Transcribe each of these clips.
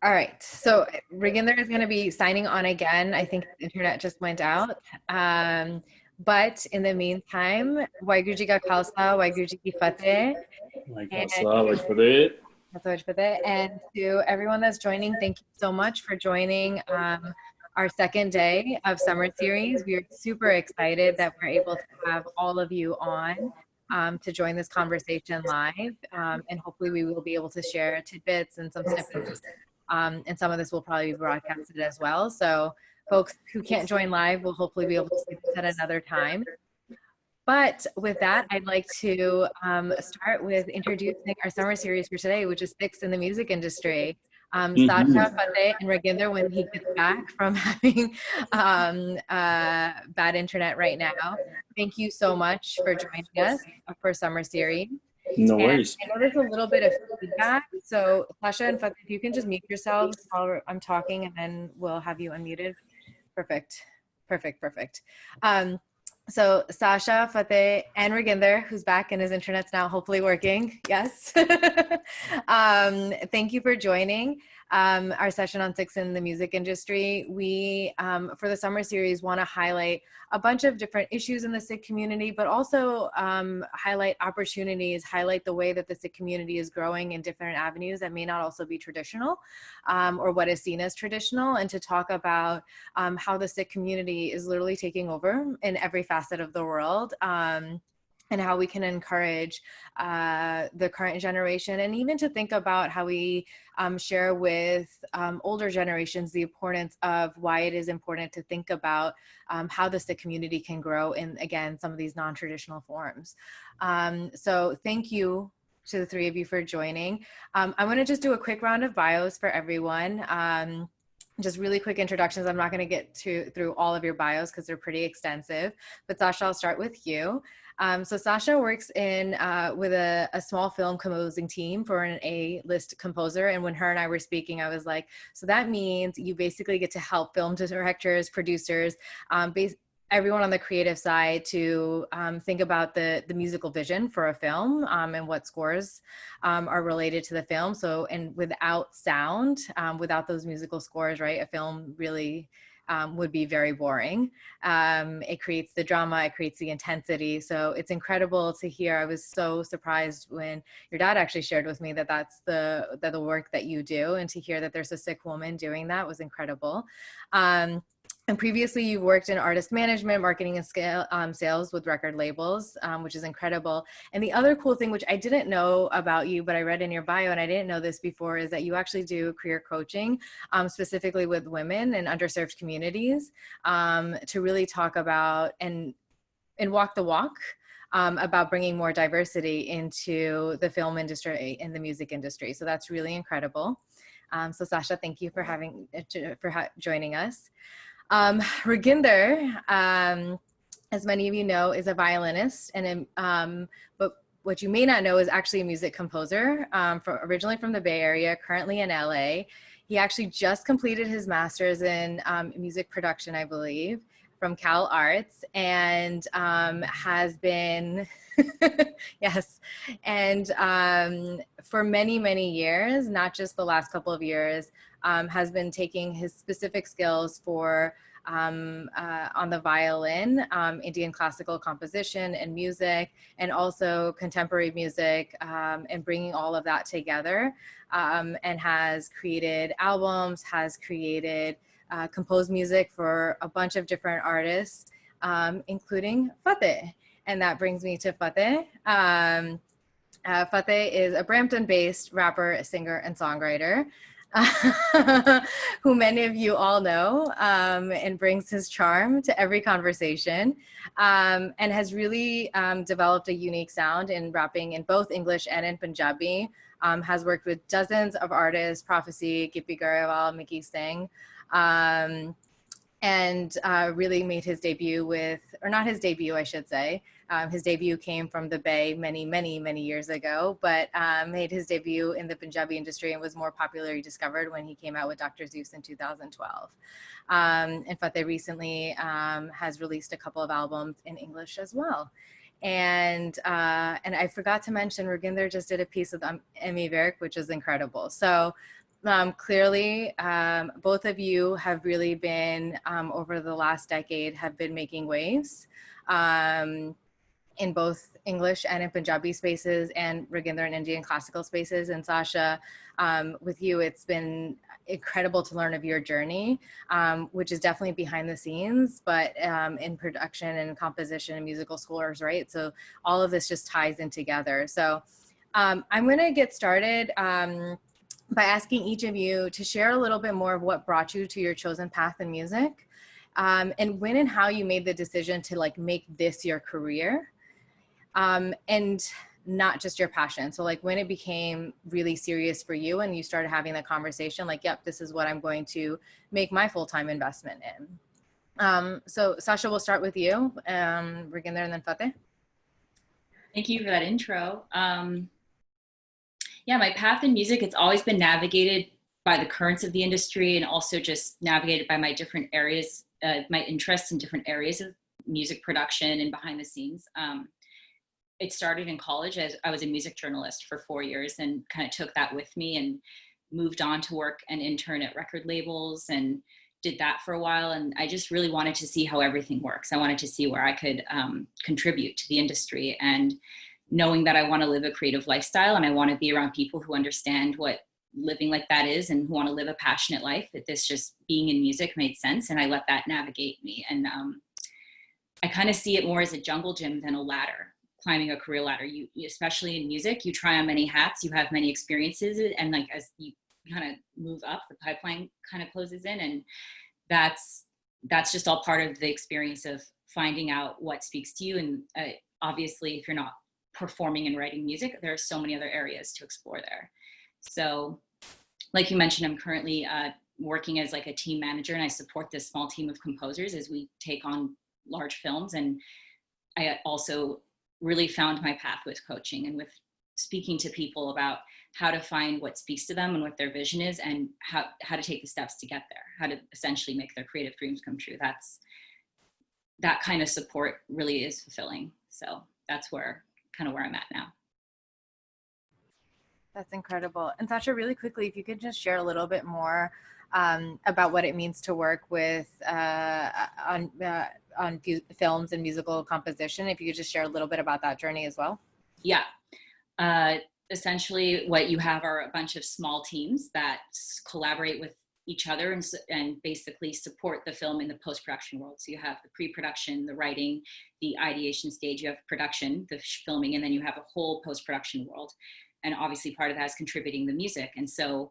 All right, so Raaginder is going to be signing on again. I think the internet just went out. But in the meantime, Waheguru Ji Ka Khalsa, Waheguru Ji Ki Fateh, Like and Asla, wait for it. and to everyone that's joining, thank you so much for joining our second day of summer series. We are super excited that we're able to have all of you on to join this conversation live, and hopefully we will be able to share tidbits and some snippets. And some of this will probably be broadcasted as well. So folks who can't join live will hopefully be able to see this at another time. But with that, I'd like to start with introducing our summer series for today, which is Sikhs in the music industry. Sasha, Fateh, and Raaginder, when he gets back from having bad internet right now. Thank you so much for joining us for summer series. No And worries. I know there's a little bit of feedback. So Sasha and Fateh, if you can just mute yourselves while I'm talking, and then we'll have you unmuted. Perfect. Perfect. Perfect. So Sasha, Fateh, and Raaginder, who's back and his internet's now hopefully working. Yes. Thank you for joining our session on Sikhs in the music industry. We, for the summer series, want to highlight a bunch of different issues in the Sikh community, but also highlight opportunities, highlight the way that the Sikh community is growing in different avenues that may not also be traditional or what is seen as traditional, and to talk about how the Sikh community is literally taking over in every facet of the world. And how we can encourage the current generation, and even to think about how we share with older generations the importance of why it is important to think about how the Sikh community can grow in, again, some of these non-traditional forms. So thank you to the three of you for joining. I'm going to just do a quick round of bios for everyone. Just really quick introductions. I'm not going to get through all of your bios because they're pretty extensive, but Sasha, I'll start with you. So Sasha works in with a small film composing team for an A-list composer. And when her and I were speaking, I was like, so that means you basically get to help film directors, producers, everyone on the creative side to think about the musical vision for a film and what scores are related to the film. So, and without sound, without those musical scores, right, a film really would be very boring. It creates the drama, it creates the intensity. So it's incredible to hear. I was so surprised when your dad actually shared with me that that's the work that you do, and to hear that there's a Sikh woman doing that was incredible. And previously, you've worked in artist management, marketing, and sales with record labels, which is incredible. And the other cool thing, which I didn't know about you, but I read in your bio, and I didn't know this before, is that you actually do career coaching, specifically with women in underserved communities, to really talk about and walk the walk about bringing more diversity into the film industry and the music industry. So that's really incredible. So Sasha, thank you for joining us. Raaginder, as many of you know, is a violinist, and but what you may not know is actually a music composer, originally from the Bay Area, currently in LA. He actually just completed his master's in music production, I believe, from Cal Arts, and has been, yes, and for many, many years, not just the last couple of years, has been taking his specific skills for on the violin, Indian classical composition and music, and also contemporary music, and bringing all of that together, and has created albums, has created composed music for a bunch of different artists, including Fateh. And that brings me to Fateh. Fateh is a Brampton-based rapper, singer, and songwriter. Who many of you all know, and brings his charm to every conversation, and has really developed a unique sound in rapping in both English and in Punjabi. Has worked with dozens of artists, Prophecy, Gippy Garewal, Mickey Singh, and really made his debut with, or not his debut, I should say. His debut came from the Bay many, many, many years ago, but made his debut in the Punjabi industry and was more popularly discovered when he came out with Dr. Zeus in 2012. In fact, they recently has released a couple of albums in English as well. And I forgot to mention, Raaginder just did a piece with Emmy Virik, which is incredible. So Clearly, both of you have really been, over the last decade, have been making waves in both English and in Punjabi spaces, and Raaginder in Indian classical spaces. And Sasha, with you, it's been incredible to learn of your journey, which is definitely behind the scenes, but in production and composition and musical scores, right? So all of this just ties in together. So I'm going to get started by asking each of you to share a little bit more of what brought you to your chosen path in music, and when and how you made the decision to like make this your career, and not just your passion. So like when it became really serious for you and you started having the conversation like, yep, this is what I'm going to make my full-time investment in. So Sasha, we'll start with you, Raaginder, and then Fateh. Thank you for that intro. Yeah, my path in music, it's always been navigated by the currents of the industry and also just navigated by my different areas, my interests in different areas of music production and behind the scenes. It started in college as I was a music journalist for 4 years and kind of took that with me and moved on to work and intern at record labels and did that for a while. And I just really wanted to see how everything works. I wanted to see where I could contribute to the industry, and knowing that I want to live a creative lifestyle and I want to be around people who understand what living like that is and who want to live a passionate life, that this just being in music made sense. And I let that navigate me. And I kind of see it more as a jungle gym than a ladder, climbing a career ladder. You especially in music, you try on many hats, you have many experiences, and like as you kind of move up, the pipeline kind of closes in, and that's just all part of the experience of finding out what speaks to you. And obviously, if you're not performing and writing music, there are so many other areas to explore there. So, like you mentioned, I'm currently working as like a team manager, and I support this small team of composers as we take on large films. And I also really found my path with coaching and with speaking to people about how to find what speaks to them and what their vision is, and how to take the steps to get there, how to essentially make their creative dreams come true. That kind of support really is fulfilling. So that's where I'm at now. That's incredible. And Sasha, really quickly, if you could just share a little bit more about what it means to work with on films and musical composition. If you could just share a little bit about that journey as well. Yeah. Essentially, what you have are a bunch of small teams that collaborate with each other and basically support the film in the post-production world. So you have the pre-production, the writing, the ideation stage, you have production, the filming, and then you have a whole post-production world. And obviously part of that is contributing the music. And so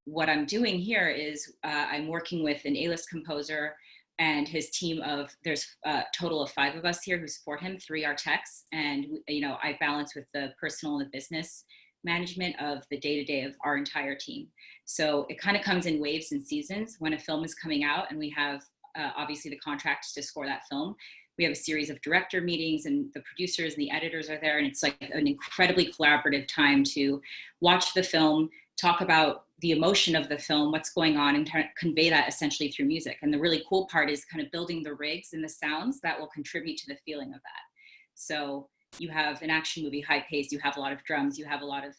what I'm doing here is I'm working with an A-list composer and his team of, there's a total of 5 of us here who support him. 3 are techs, and I balance with the personal and the business management of the day-to-day of our entire team. So it kind of comes in waves and seasons. When a film is coming out and we have obviously the contract to score that film, we have a series of director meetings, and the producers and the editors are there, and it's like an incredibly collaborative time to watch the film, talk about the emotion of the film, what's going on, and convey that essentially through music. And the really cool part is kind of building the rigs and the sounds that will contribute to the feeling of that. So you have an action movie, high paced, you have a lot of drums, you have a lot of,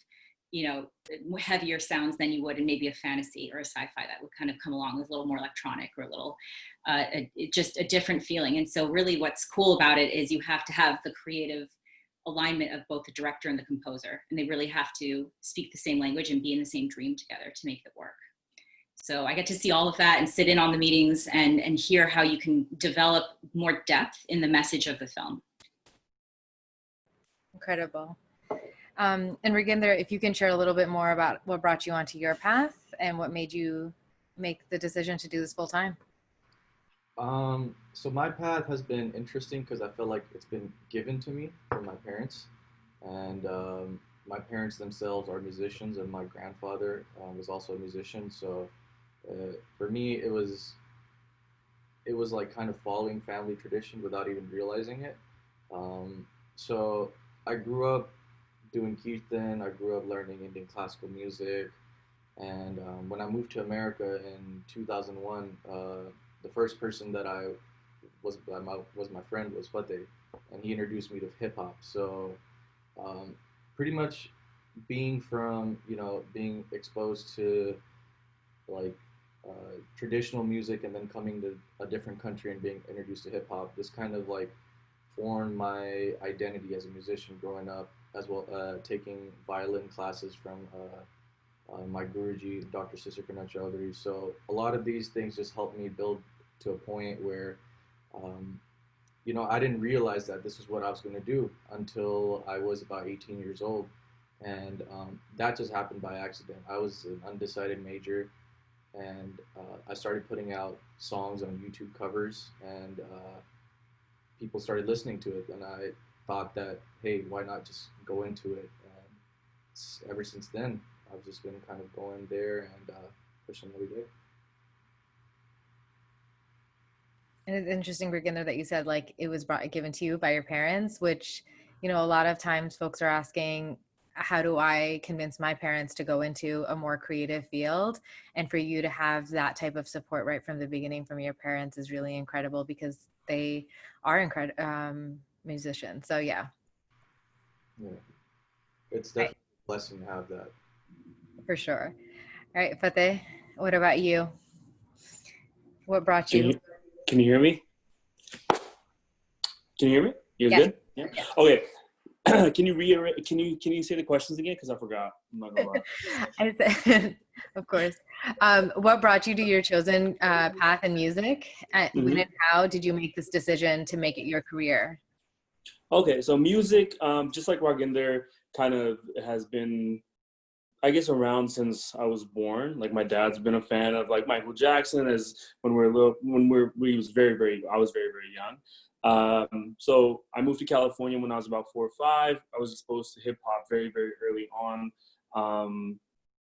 heavier sounds than you would in maybe a fantasy or a sci-fi that would kind of come along with a little more electronic or a little, just a different feeling. And so really what's cool about it is you have to have the creative alignment of both the director and the composer, and they really have to speak the same language and be in the same dream together to make it work. So I get to see all of that and sit in on the meetings and hear how you can develop more depth in the message of the film. Incredible. And Raaginder, if you can share a little bit more about what brought you onto your path and what made you make the decision to do this full time. So my path has been interesting because I feel like it's been given to me from my parents, and my parents themselves are musicians, and my grandfather was also a musician. So for me, it was like kind of following family tradition without even realizing it. So I grew up doing kirtan. I grew up learning Indian classical music, and when I moved to America in 2001, the first person that I was my friend was Fateh, and he introduced me to hip hop. So pretty much being exposed to traditional music and then coming to a different country and being introduced to hip hop, this kind of like formed my identity as a musician growing up, as well taking violin classes from my Guruji, Dr. Sister Chaudhary. So a lot of these things just helped me build to a point where, you know, I didn't realize that this is what I was going to do until I was about 18 years old. And that just happened by accident. I was an undecided major, and I started putting out songs on YouTube covers, and people started listening to it. And I thought that, hey, why not just go into it? And ever since then, I've just been kind of going there and pushing every day. And it's interesting, Raaginder, that you said like it was given to you by your parents, which, you know, a lot of times folks are asking, how do I convince my parents to go into a more creative field? And for you to have that type of support right from the beginning from your parents is really incredible, because they are incredible musicians. So yeah. Yeah, it's definitely a blessing to have that. For sure. All right, Fateh, what about you? What brought you? Can you hear me? Can you hear me? You're Yes. good? Yeah. Okay. Can you reiterate? Can you say the questions again? Because I forgot. I'm not gonna lie. I said, of course. What brought you to your chosen path in music? When and how did you make this decision to make it your career? Okay, so music, just like Raaginder, kind of has been, I guess, around since I was born. Like my dad's been a fan of like Michael Jackson as when we was I was very, very young. So I moved to California when I was about 4 or 5. I was exposed to hip hop very, very early on.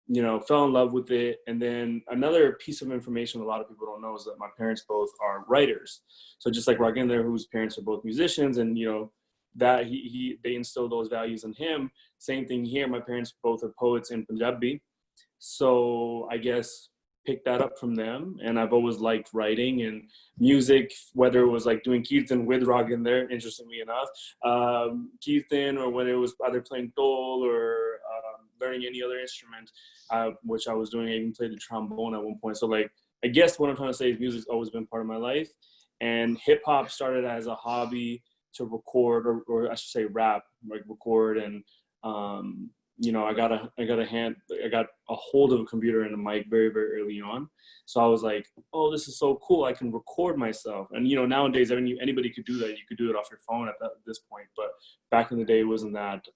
You know, fell in love with it. And then another piece of information a lot of people don't know is that my parents both are writers. So just like Raaginder, whose parents are both musicians, and you know, that they instilled those values in him. Same thing here. My parents both are poets in Punjabi. So I guess picked that up from them, and I've always liked writing and music, whether it was like doing kirtan with Raaginder, interestingly enough, kirtan, or whether it was either playing dol or learning any other instrument, which I was doing. I even played the trombone at one point. So like, I guess what I'm trying to say is music's always been part of my life, and hip hop started as a hobby to record, or I should say rap, like record. And you know, I got a hold of a computer and a mic very, very early on. So I was like, oh, this is so cool. I can record myself. And, you know, nowadays, anybody could do that. You could do it off your phone at this point. But back in the day, it wasn't that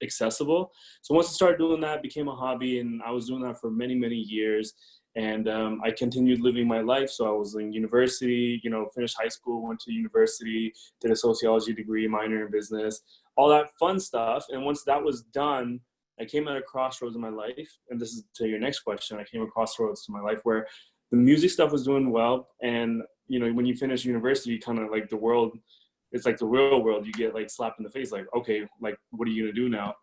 accessible. So once I started doing that, it became a hobby. And I was doing that for many, many years. And I continued living my life. So I was in university, you know, finished high school, went to university, did a sociology degree, minor in business, all that fun stuff. And once that was done, I came at a crossroads in my life. And this is to your next question. I came at a crossroads to my life where the music stuff was doing well. And, you know, when you finish university, kind of like the world, it's like the real world, you get like slapped in the face, like, okay, like, what are you going to do now?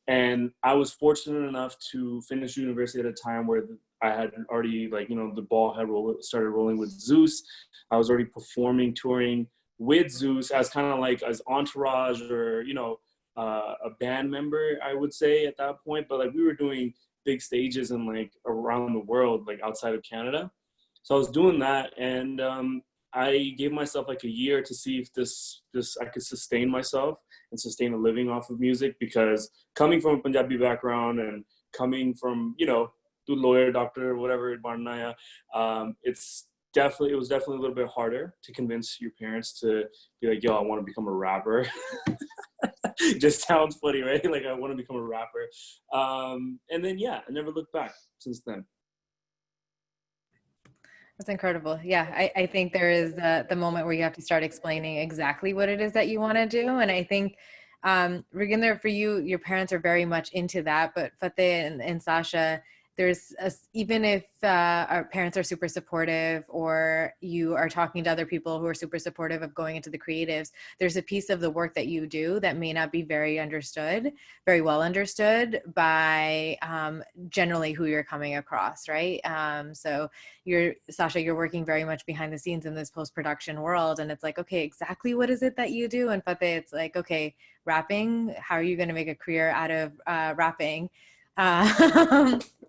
And I was fortunate enough to finish university at a time where I had already, like, you know, the ball had started rolling with Zeus. I was already performing, touring with Zeus as kind of like as entourage, or, you know, a band member, I would say at that point. But like we were doing big stages and like around the world, like outside of Canada. So I was doing that, and I gave myself like a year to see if this I could sustain myself and sustain a living off of music, because coming from a Punjabi background and coming from, you know, to lawyer, doctor, whatever, it was definitely a little bit harder to convince your parents to be like, yo, I want to become a rapper. Just sounds funny, right? Like, I want to become a rapper. And then, yeah, I never looked back since then. That's incredible. Yeah, I think there is the moment where you have to start explaining exactly what it is that you want to do. And I think, Raaginder, for you, your parents are very much into that. But Fateh and Sasha, even if our parents are super supportive, or you are talking to other people who are super supportive of going into the creatives, there's a piece of the work that you do that may not be very well understood by generally who you're coming across, right? So Sasha, you're working very much behind the scenes in this post-production world, and it's like, okay, exactly what is it that you do? And Fateh, it's like, okay, rapping, how are you going to make a career out of rapping?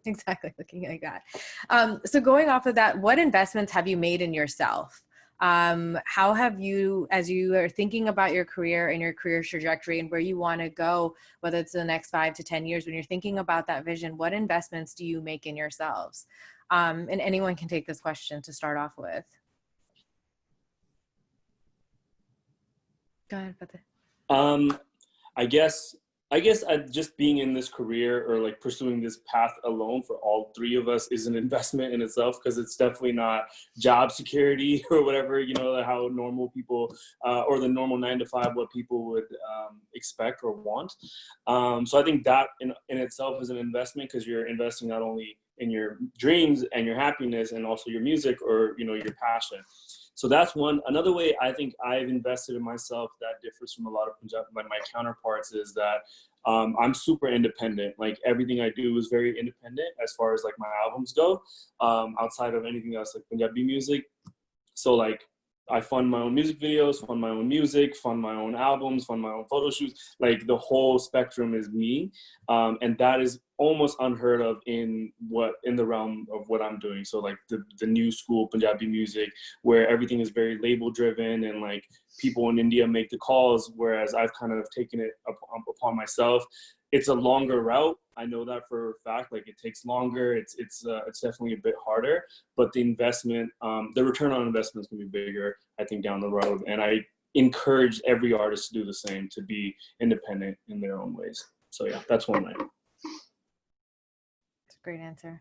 Exactly, looking like that. So going off of that, what investments have you made in yourself? How have you, as you are thinking about your career and your career trajectory and where you want to go, whether it's the next 5 to 10 years, when you're thinking about that vision, what investments do you make in yourselves? And anyone can take this question to start off with. Go ahead, Fateh. I guess just being in this career or like pursuing this path alone for all three of us is an investment in itself, because it's definitely not job security or whatever, you know, how normal people or the normal 9 to 5, what people would expect or want. So I think that in itself is an investment, because you're investing not only in your dreams and your happiness and also your music or, you know, your passion. So that's one. Another way I think I've invested in myself that differs from a lot of my counterparts is that I'm super independent. Like everything I do is very independent as far as like my albums go, outside of anything else like Punjabi music. So like I fund my own music videos, fund my own music, fund my own albums, fund my own photo shoots. Like the whole spectrum is me. And that is almost unheard of in the realm of what I'm doing. So like the new school Punjabi music, where everything is very label driven and like people in India make the calls, whereas I've kind of taken it upon myself. It's a longer route. I know that for a fact. Like it takes longer. It's definitely a bit harder, but the investment, the return on investment is gonna be bigger, I think, down the road. And I encourage every artist to do the same, to be independent in their own ways. So yeah, that's one way. That's a great answer.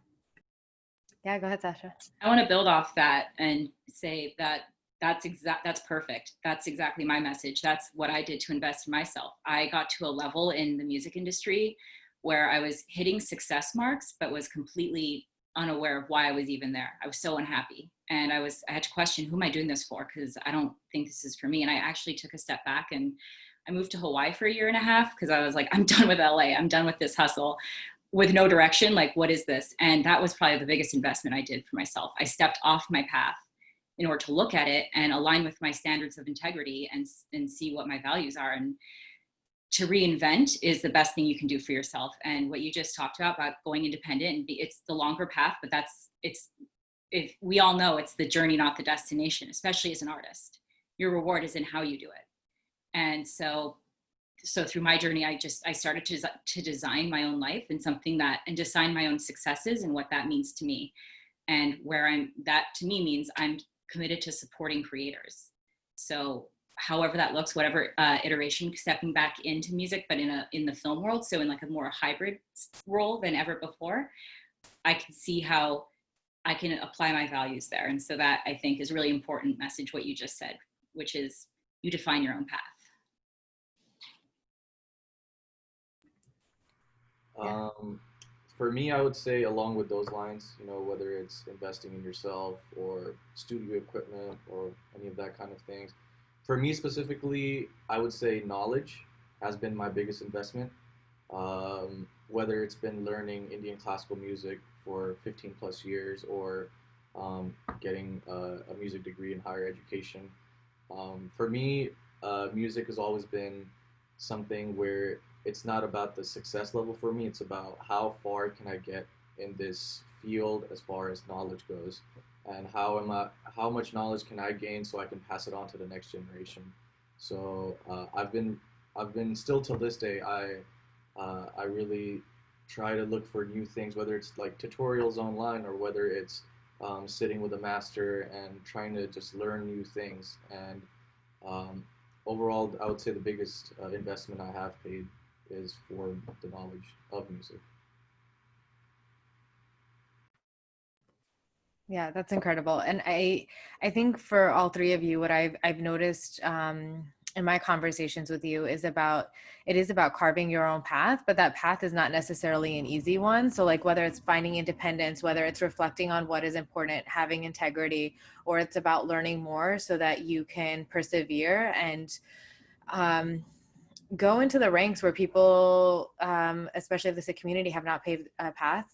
Yeah, go ahead, Sasha. I want to build off that and say that that's perfect. That's exactly my message. That's what I did to invest in myself. I got to a level in the music industry where I was hitting success marks, but was completely unaware of why I was even there. I was so unhappy. And I had to question, who am I doing this for? Because I don't think this is for me. And I actually took a step back and I moved to Hawaii for 1.5 years because I was like, I'm done with LA. I'm done with this hustle with no direction. Like, what is this? And that was probably the biggest investment I did for myself. I stepped off my path in order to look at it and align with my standards of integrity and see what my values are. And to reinvent is the best thing you can do for yourself. And what you just talked about going independent, and it's the longer path, but if we all know it's the journey, not the destination, especially as an artist. Your reward is in how you do it. And so through my journey, I started to design my own life and design my own successes and what that means to me. And that to me means I'm committed to supporting creators. So however that looks, whatever iteration, stepping back into music, but in the film world, so in like a more hybrid role than ever before, I can see how I can apply my values there. And so that, I think, is really important message, what you just said, which is you define your own path. For me, I would say along with those lines, you know, whether it's investing in yourself or studio equipment or any of that kind of things. For me specifically, I would say knowledge has been my biggest investment. Whether it's been learning Indian classical music for 15 plus years or getting a music degree in higher education. For me, music has always been something where it's not about the success level for me. It's about how far can I get in this field as far as knowledge goes, and how much knowledge can I gain so I can pass it on to the next generation. So I've been still till this day. I really try to look for new things, whether it's like tutorials online or whether it's sitting with a master and trying to just learn new things. And overall, I would say the biggest investment I have paid is for the knowledge of music. Yeah, that's incredible. And I think for all three of you, what I've noticed in my conversations with you is about carving your own path, but that path is not necessarily an easy one. So like whether it's finding independence, whether it's reflecting on what is important, having integrity, or it's about learning more so that you can persevere and go into the ranks where people, especially of the Sikh community, have not paved a path,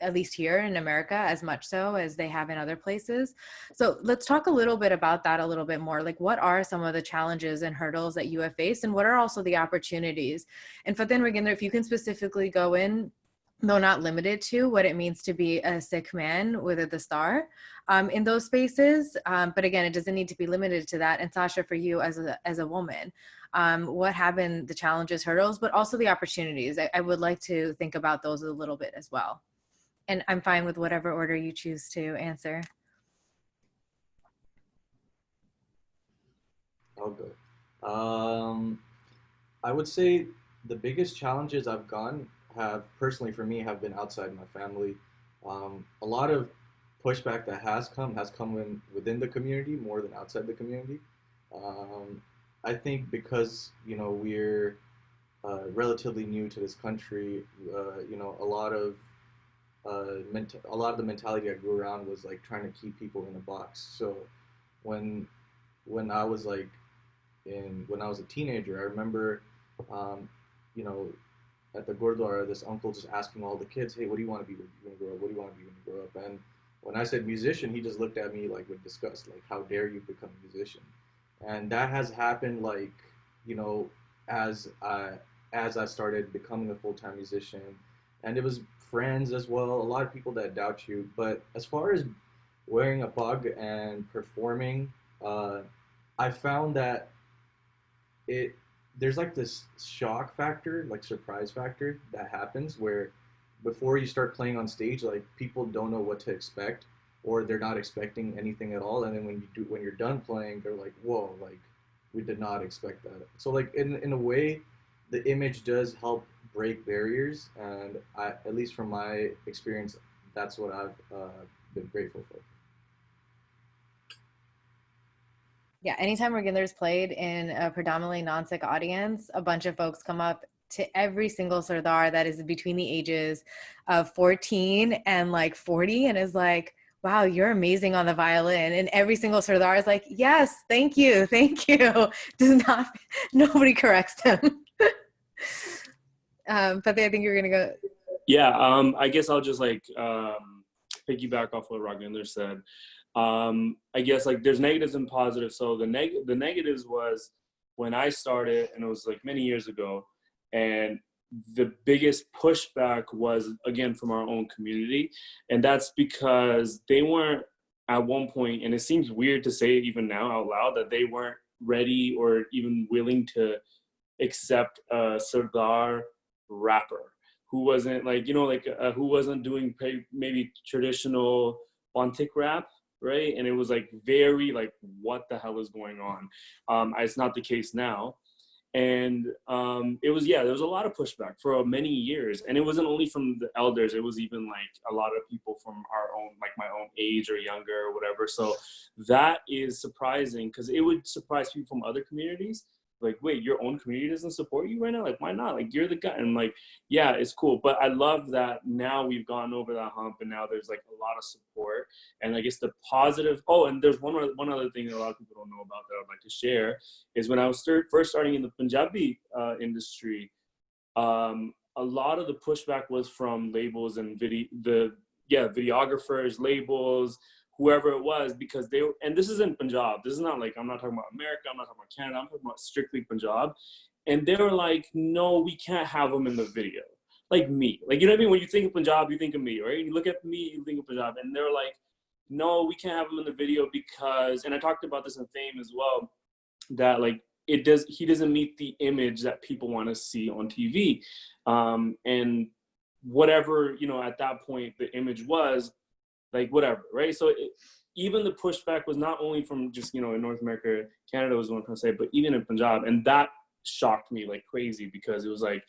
at least here in America, as much so as they have in other places. So let's talk a little bit about that a little bit more. Like, what are some of the challenges and hurdles that you have faced, and what are also the opportunities? And Fateh and Raaginder, if you can specifically go in though not limited to, what it means to be a Sikh man with the star in those spaces. But again, it doesn't need to be limited to that. And Sasha, for you as a woman, what have been the challenges, hurdles, but also the opportunities? I would like to think about those a little bit as well. And I'm fine with whatever order you choose to answer. I'll go. I would say the biggest challenges I've gone have personally for me have been outside my family. A lot of pushback that has come within the community more than outside the community. Um, I think because we're relatively new to this country, a lot of the mentality I grew around was like trying to keep people in a box. So when when I was like when I was a teenager, I remember, um, you know, at the Gurdwara, this uncle just asking all the kids, "Hey, what do you want to be when you grow up? What do you want to be when you grow up?" And when I said musician, he just looked at me like with disgust, like, "How dare you become a musician?" And that has happened, like, you know, as I started becoming a full time musician, and it was friends as well, a lot of people that doubt you. But as far as wearing a bug and performing, uh, I found that it there's like this shock factor, like surprise factor that happens where before you start playing on stage, like people don't know what to expect or they're not expecting anything at all. And then when you're done playing, they're like, whoa, like we did not expect that. So like in a way, the image does help break barriers, and at least from my experience, that's what I've been grateful for. Yeah, anytime Raaginder's played in a predominantly non-Sikh audience, a bunch of folks come up to every single Sardar that is between the ages of 14 and like 40 and is like, wow, you're amazing on the violin. And every single Sardar is like, yes, thank you, thank you. Does not, nobody corrects him. Fateh, I think you're gonna go. Yeah, I guess I'll just like piggyback off what Raaginder said. I guess like there's negatives and positives. So the negatives was when I started, and it was like many years ago, and the biggest pushback was again from our own community, and that's because they weren't at one point, and it seems weird to say it even now out loud, that they weren't ready or even willing to accept a Sardar rapper who wasn't like, who wasn't doing maybe traditional Pontic rap, right? And it was like very like, what the hell is going on? It's not the case now. And it was, yeah, there was a lot of pushback for many years. And it wasn't only from the elders, it was even like a lot of people from our own, like my own age or younger or whatever. So that is surprising because it would surprise people from other communities. Like, wait, your own community doesn't support you right now? Like, why not? Like, you're the guy. And like, yeah, it's cool. But I love that now we've gone over that hump and now there's like a lot of support. And I guess the positive, oh, and there's one other thing that a lot of people don't know about that I'd like to share is when I was first starting in the Punjabi industry, a lot of the pushback was from labels and videographers, labels, whoever it was, because they were, and this is in Punjab. This is not like, I'm not talking about America, I'm not talking about Canada, I'm talking about strictly Punjab. And they were like, no, we can't have them in the video. Like me, like, you know what I mean? When you think of Punjab, you think of me, right? You look at me, you think of Punjab. And they're like, no, we can't have him in the video because, and I talked about this in Fame as well, that like, he doesn't meet the image that people want to see on TV. And whatever, at that point, the image was, like whatever, right? So even the pushback was not only from just, in North America, Canada was what I'm trying to say, but even in Punjab. And that shocked me like crazy because it was like,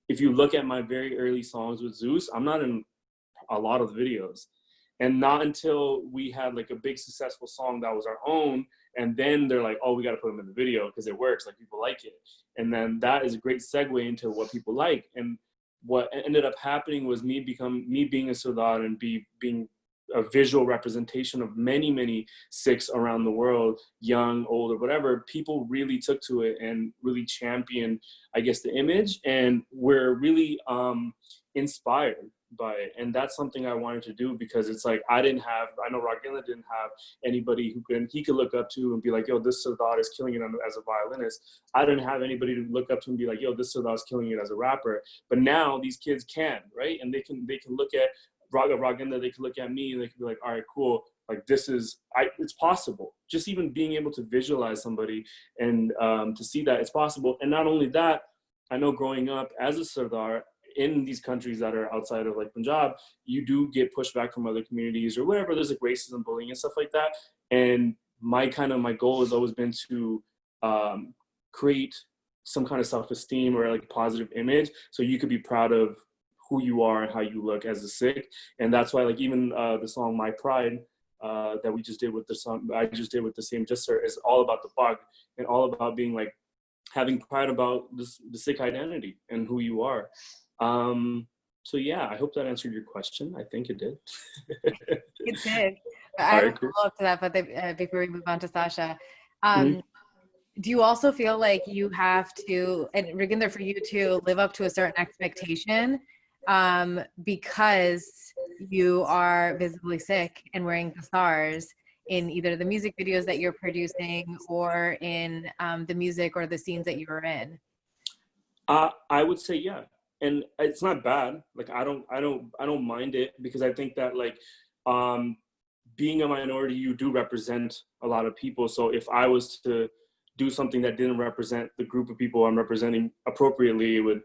if you look at my very early songs with Zeus, I'm not in a lot of the videos. And not until we had like a big successful song that was our own, and then they're like, oh, we got to put them in the video because it works, like people like it. And then that is a great segue into what people like. And what ended up happening was me being a Sardar and being a visual representation of many, many Sikhs around the world, young, old, or whatever. People really took to it and really championed, I guess, the image, and we're really inspired by it. And that's something I wanted to do, because it's like, I know Raaginder didn't have anybody he could look up to and be like, yo, this Sardar is killing it as a violinist. I didn't have anybody to look up to and be like, yo, this Sardar is killing it as a rapper. But now these kids can, right? And they can look at Raaginder, they can look at me, and they can be like, all right, cool. Like, it's possible. Just even being able to visualize somebody and to see that it's possible. And not only that, I know growing up as a Sardar in these countries that are outside of like Punjab, you do get pushback from other communities or whatever. There's like racism, bullying and stuff like that. And my goal has always been to create some kind of self-esteem or like positive image, so you could be proud of who you are and how you look as a Sikh. And that's why, like, even the song My Pride that we just did with the same Jisser is all about the bug and all about being like, having pride about the Sikh identity and who you are. So yeah, I hope that answered your question. I think it did. It did. I have a follow-up to that, but before we move on to Sasha, do you also feel like you have to, and Raaginder, for you to live up to a certain expectation because you are visibly Sikh and wearing the stars in either the music videos that you're producing or in the music or the scenes that you're in? I would say, yeah. And it's not bad. Like, I don't mind it, because I think that like, being a minority, you do represent a lot of people. So if I was to do something that didn't represent the group of people I'm representing appropriately, it would,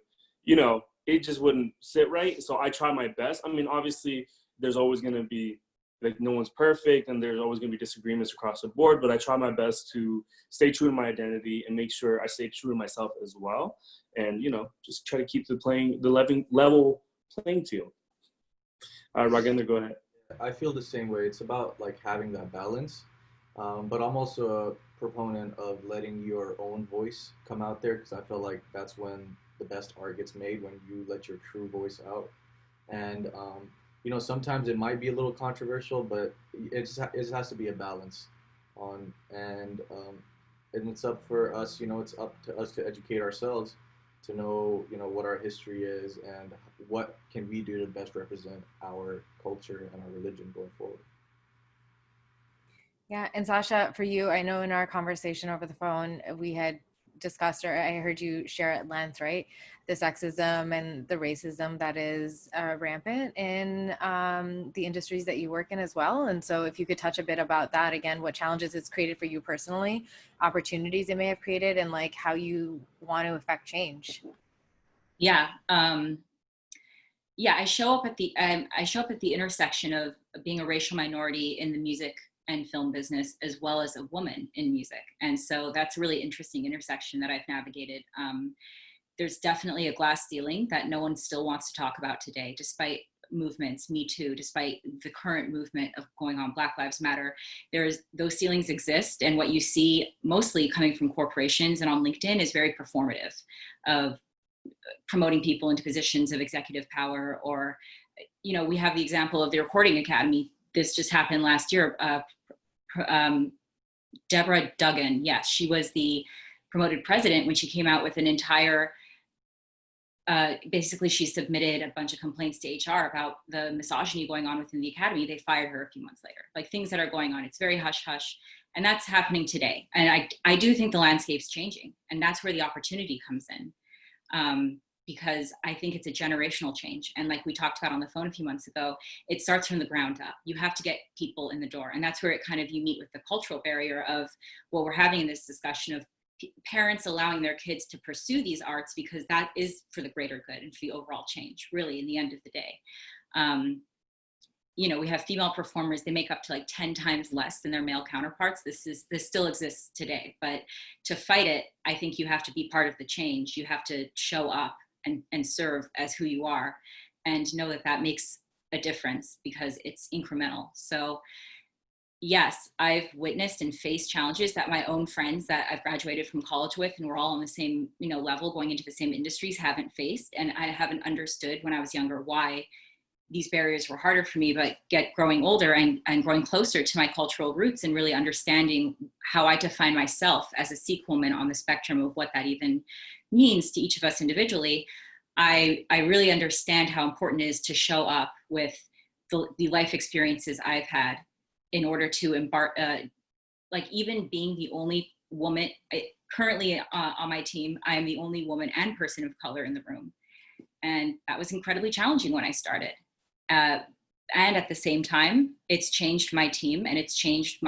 it just wouldn't sit right. So I try my best. I mean, obviously there's always going to be, like, no one's perfect and there's always going to be disagreements across the board, but I try my best to stay true to my identity and make sure I stay true to myself as well. And, just try to keep the level playing field. Raaginder, go ahead. I feel the same way. It's about like having that balance. But I'm also a proponent of letting your own voice come out there, because I feel like that's when the best art gets made, when you let your true voice out. And sometimes it might be a little controversial, but it has to be a balance and it's up for us, it's up to us to educate ourselves to know, what our history is and what can we do to best represent our culture and our religion going forward. Yeah, and Sasha, for you, I know in our conversation over the phone, we had discussed, or I heard you share at length, right, the sexism and the racism that is rampant in the industries that you work in as well. And so if you could touch a bit about that, again, what challenges it's created for you personally, opportunities it may have created, and like how you want to affect change. Yeah. I show up at the intersection of being a racial minority in the music and film business, as well as a woman in music. And so that's a really interesting intersection that I've navigated. There's definitely a glass ceiling that no one still wants to talk about today, despite movements, Me Too, despite the current movement of going on Black Lives Matter. Those ceilings exist. And what you see mostly coming from corporations and on LinkedIn is very performative, of promoting people into positions of executive power. Or, we have the example of the Recording Academy. This just happened last year. Deborah Duggan, yes, she was the promoted president when she came out with an entire, basically she submitted a bunch of complaints to HR about the misogyny going on within the academy. They fired her a few months later. Like, things that are going on, it's very hush hush. And that's happening today. And I do think the landscape's changing, and that's where the opportunity comes in. Because I think it's a generational change. And like we talked about on the phone a few months ago, it starts from the ground up. You have to get people in the door. And that's where you meet with the cultural barrier of what we're having in this discussion of parents allowing their kids to pursue these arts, because that is for the greater good and for the overall change, really, in the end of the day. We have female performers, they make up to like 10 times less than their male counterparts. This still exists today, but to fight it, I think you have to be part of the change. You have to show up and serve as who you are, and know that makes a difference, because it's incremental. So yes, I've witnessed and faced challenges that my own friends that I've graduated from college with, and we're all on the same, level, going into the same industries, haven't faced. And I haven't understood when I was younger why these barriers were harder for me, but growing older and growing closer to my cultural roots, and really understanding how I define myself as a Sikh woman on the spectrum of what that even means to each of us individually, I really understand how important it is to show up with the life experiences I've had in order to embark, like even being the only woman, currently on my team, I am the only woman and person of color in the room. And that was incredibly challenging when I started. And at the same time, it's changed my team and it's changed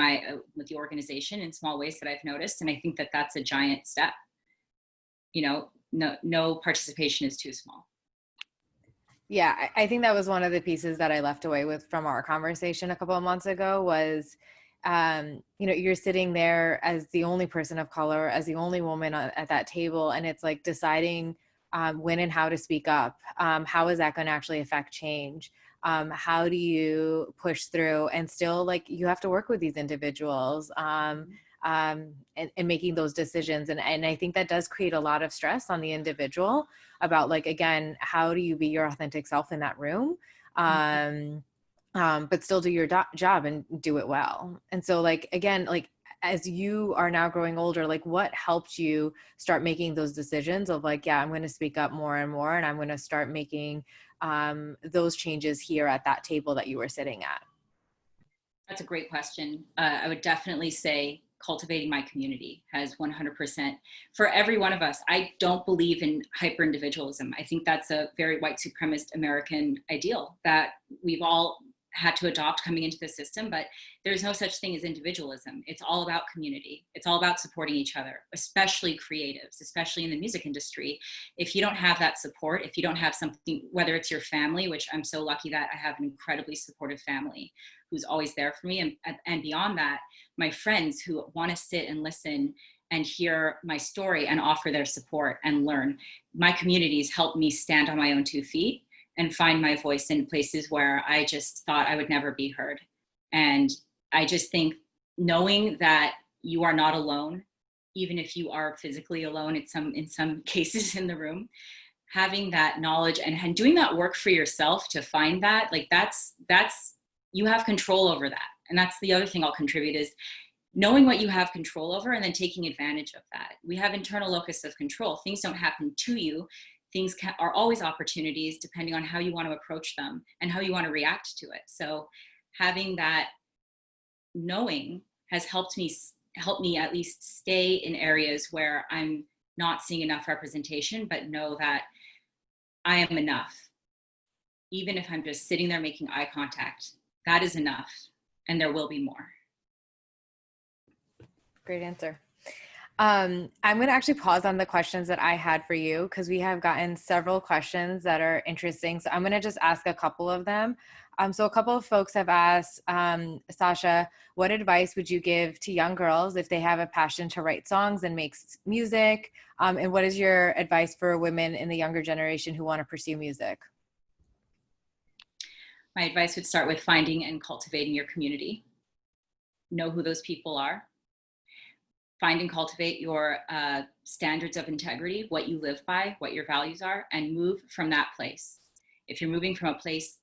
with the organization in small ways that I've noticed. And I think that that's a giant step. No participation is too small. Yeah, I think that was one of the pieces that I left away with from our conversation a couple of months ago was, you're sitting there as the only person of color, as the only woman at that table, and it's like deciding when and how to speak up. How is that going to actually affect change? How do you push through? And still, like, you have to work with these individuals and making those decisions. And I think that does create a lot of stress on the individual about, like, again, how do you be your authentic self in that room? But still do your job and do it well. And so, like, again, like, as you are now growing older, like, what helped you start making those decisions of like, yeah, I'm going to speak up more and more, and I'm going to start making those changes here at that table that you were sitting at? That's a great question. I would definitely say cultivating my community has 100%. For every one of us, I don't believe in hyper-individualism. I think that's a very white supremacist American ideal that we've all had to adopt coming into the system, but there's no such thing as individualism. It's all about community. It's all about supporting each other, especially creatives, especially in the music industry. If you don't have that support, if you don't have something, whether it's your family, which I'm so lucky that I have an incredibly supportive family who's always there for me, and beyond that, my friends who want to sit and listen and hear my story and offer their support and learn. My communities helped me stand on my own 2 feet and find my voice in places where I just thought I would never be heard. And I just think knowing that you are not alone, even if you are physically alone in some cases in the room, having that knowledge and doing that work for yourself to find that, like that's you have control over that. And that's the other thing I'll contribute is knowing what you have control over and then taking advantage of that. We have internal locus of control. Things don't happen to you. Things are always opportunities depending on how you want to approach them and how you want to react to it. So having that knowing has helped me at least stay in areas where I'm not seeing enough representation, but know that I am enough. Even if I'm just sitting there making eye contact, that is enough, and there will be more. Great answer. I'm going to actually pause on the questions that I had for you because we have gotten several questions that are interesting. So I'm going to just ask a couple of them. So a couple of folks have asked, Sasha, what advice would you give to young girls if they have a passion to write songs and make music? And what is your advice for women in the younger generation who want to pursue music? My advice would start with finding and cultivating your community. Know who those people are. Find and cultivate your standards of integrity, what you live by, what your values are, and move from that place. If you're moving from a place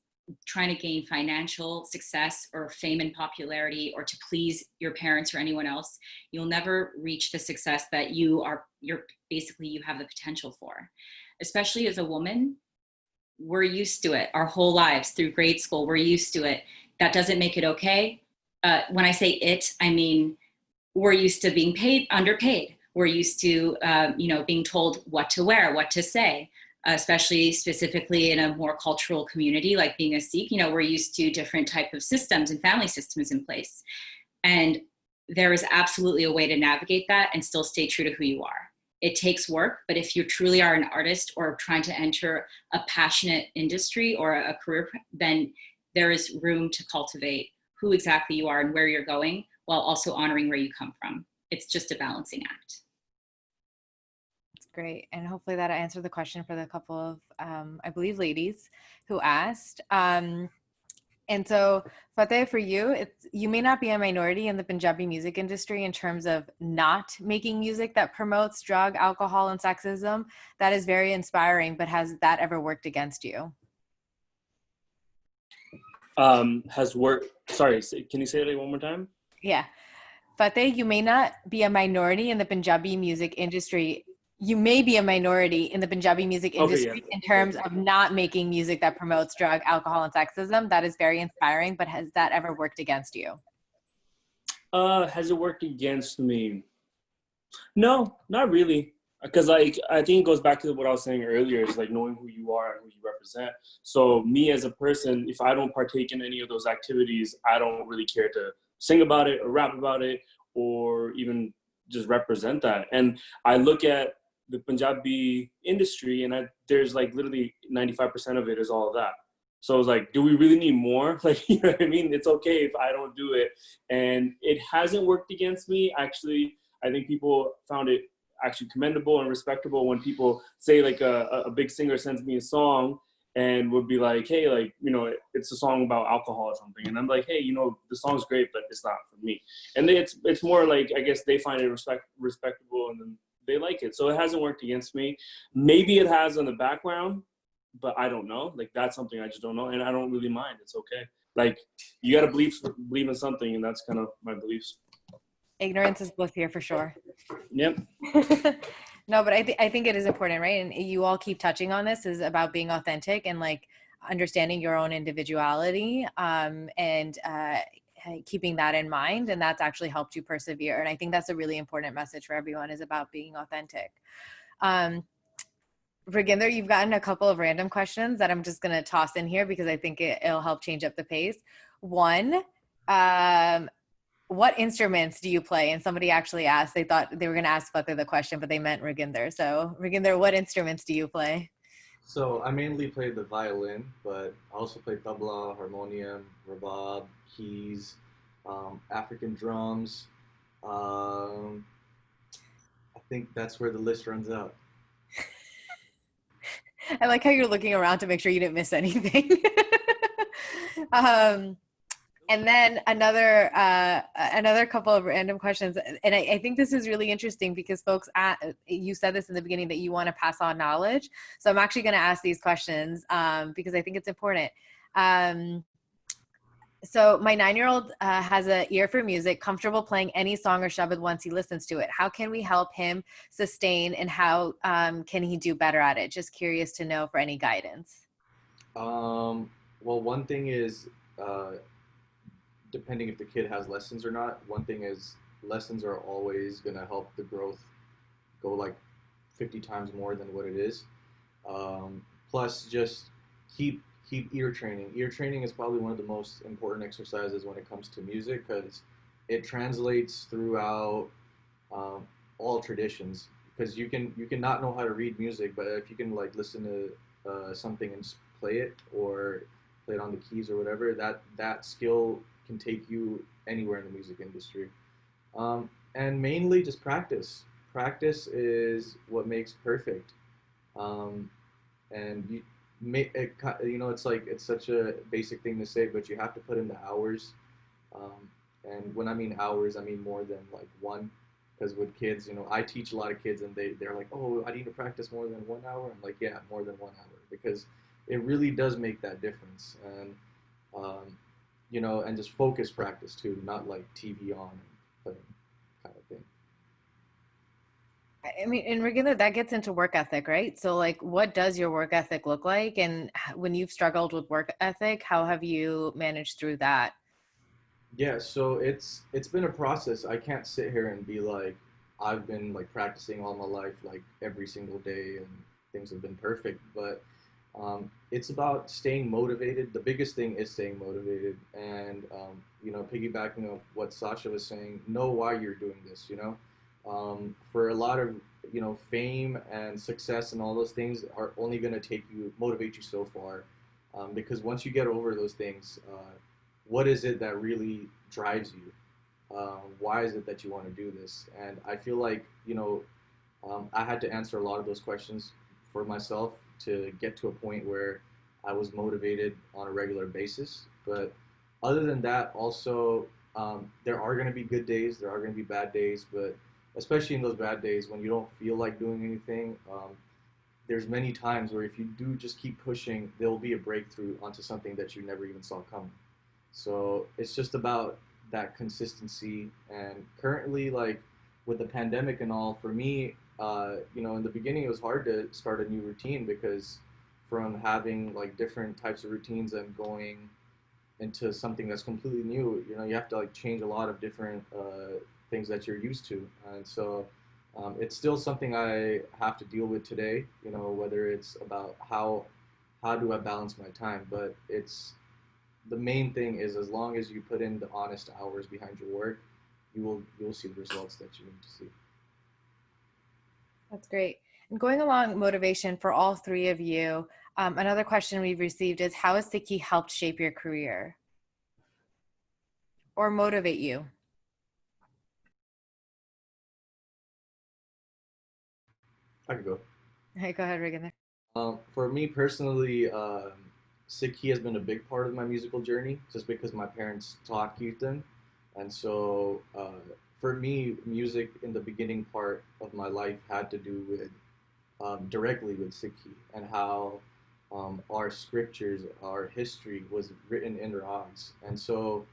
trying to gain financial success or fame and popularity or to please your parents or anyone else, you'll never reach the success that you have the potential for. Especially as a woman, we're used to it our whole lives through grade school. We're used to it. That doesn't make it okay. When I say it, I mean, we're used to being underpaid. We're used to, being told what to wear, what to say, especially specifically in a more cultural community like being a Sikh. We're used to different type of systems and family systems in place. And there is absolutely a way to navigate that and still stay true to who you are. It takes work, but if you truly are an artist or trying to enter a passionate industry or a career, then there is room to cultivate who exactly you are and where you're going, while also honoring where you come from. It's just a balancing act. That's great. And hopefully that answered the question for the couple of, I believe, ladies who asked. And so, Fateh, for you, you may not be a minority in the Punjabi music industry in terms of not making music that promotes drug, alcohol, and sexism. That is very inspiring, but has that ever worked against you? Sorry, can you say it one more time? Yeah. Fateh, you may not be a minority in the Punjabi music industry you may be a minority in the Punjabi music industry in terms of not making music that promotes drug, alcohol, and sexism. That is very inspiring, but has that ever worked against you? Has it worked against me? No, not really. Because like I think it goes back to what I was saying earlier, is like knowing who you are and who you represent. So me as a person, if I don't partake in any of those activities, I don't really care to sing about it or rap about it or even just represent that. And I look at the Punjabi industry, and there's like literally 95% of it is all of that. So I was like, do we really need more? Like, you know what I mean? It's okay if I don't do it. And it hasn't worked against me. Actually, I think people found it actually commendable and respectable when people say like a big singer sends me a song and would be like, hey, like, you know, it's a song about alcohol or something. And I'm like, hey, you know, the song's great, but it's not for me. And it's more like, I guess they find it respectable and then they like it. So it hasn't worked against me. Maybe it has on the background, but I don't know. Like, that's something I just don't know. And I don't really mind. It's okay. Like, you got to believe in something. And that's kind of my beliefs. Ignorance is bliss here for sure. Yep. No, but I think it is important, right? And you all keep touching on this, is about being authentic and like understanding your own individuality, and keeping that in mind. And that's actually helped you persevere. And I think that's a really important message for everyone, is about being authentic. Raaginder, you've gotten a couple of random questions that I'm just going to toss in here because I think it'll help change up the pace. One, what instruments do you play? And somebody actually asked, they thought they were going to ask Fateh the question, but they meant Raaginder. So Raaginder, what instruments do you play? So I mainly play the violin, but I also play tabla, harmonium, rabab, keys, African drums. I think that's where the list runs out. I like how you're looking around to make sure you didn't miss anything. And then another couple of random questions. And I think this is really interesting because folks, you said this in the beginning that you want to pass on knowledge. So I'm actually going to ask these questions because I think it's important. So my 9-year-old has an ear for music, comfortable playing any song or shabad once he listens to it. How can we help him sustain, and how can he do better at it? Just curious to know for any guidance. Well, one thing is, depending if the kid has lessons or not, one thing is lessons are always going to help the growth go like 50 times more than what it is. Plus, just keep ear training. Ear training is probably one of the most important exercises when it comes to music, because it translates throughout all traditions. Because you can not know how to read music, but if you can like listen to something and just play it, or play it on the keys or whatever, that skill can take you anywhere in the music industry. And mainly just practice. Practice is what makes perfect. And you know, it's like, it's such a basic thing to say, but you have to put in the hours. And when I mean hours, I mean more than like one. Because with kids, you know, I teach a lot of kids, and they're like, oh, I need to practice more than 1 hour. I'm like, yeah, more than 1 hour, because it really does make that difference. And you know, and just focus practice too, not like TV on and kind of thing. I mean, in Raaginder, that gets into work ethic, right? So like, what does your work ethic look like? And when you've struggled with work ethic, how have you managed through that? Yeah, so it's been a process. I can't sit here and be like, I've been like practicing all my life, like every single day, and things have been perfect. But it's about staying motivated. The biggest thing is staying motivated, and you know, piggybacking on what Sasha was saying, know why you're doing this. You know, for a lot of, you know, fame and success and all those things are only going to motivate you so far, because once you get over those things, what is it that really drives you? Why is it that you want to do this? And I feel like, you know, I had to answer a lot of those questions for myself to get to a point where I was motivated on a regular basis. But other than that, also, there are going to be good days, there are going to be bad days, but especially in those bad days when you don't feel like doing anything, there's many times where if you do just keep pushing, there will be a breakthrough onto something that you never even saw coming. So it's just about that consistency. And currently, like with the pandemic and all, for me, in the beginning it was hard to start a new routine because from having like different types of routines and going into something that's completely new, you have to like change a lot of different things that you're used to. And so it's still something I have to deal with today, whether it's about how do I balance my time, but it's the main thing is as long as you put in the honest hours behind your work, you'll see the results that you need to see. That's great. And going along motivation for all three of you, another question we've received is, how has Sikhi helped shape your career or motivate you? I could go. Hey, go ahead, Raaginder. For me personally, Sikhi has been a big part of my musical journey just because my parents taught Kirtan. And so for me, music in the beginning part of my life had to do with directly with Sikhi and how our scriptures, our history was written in rags. And so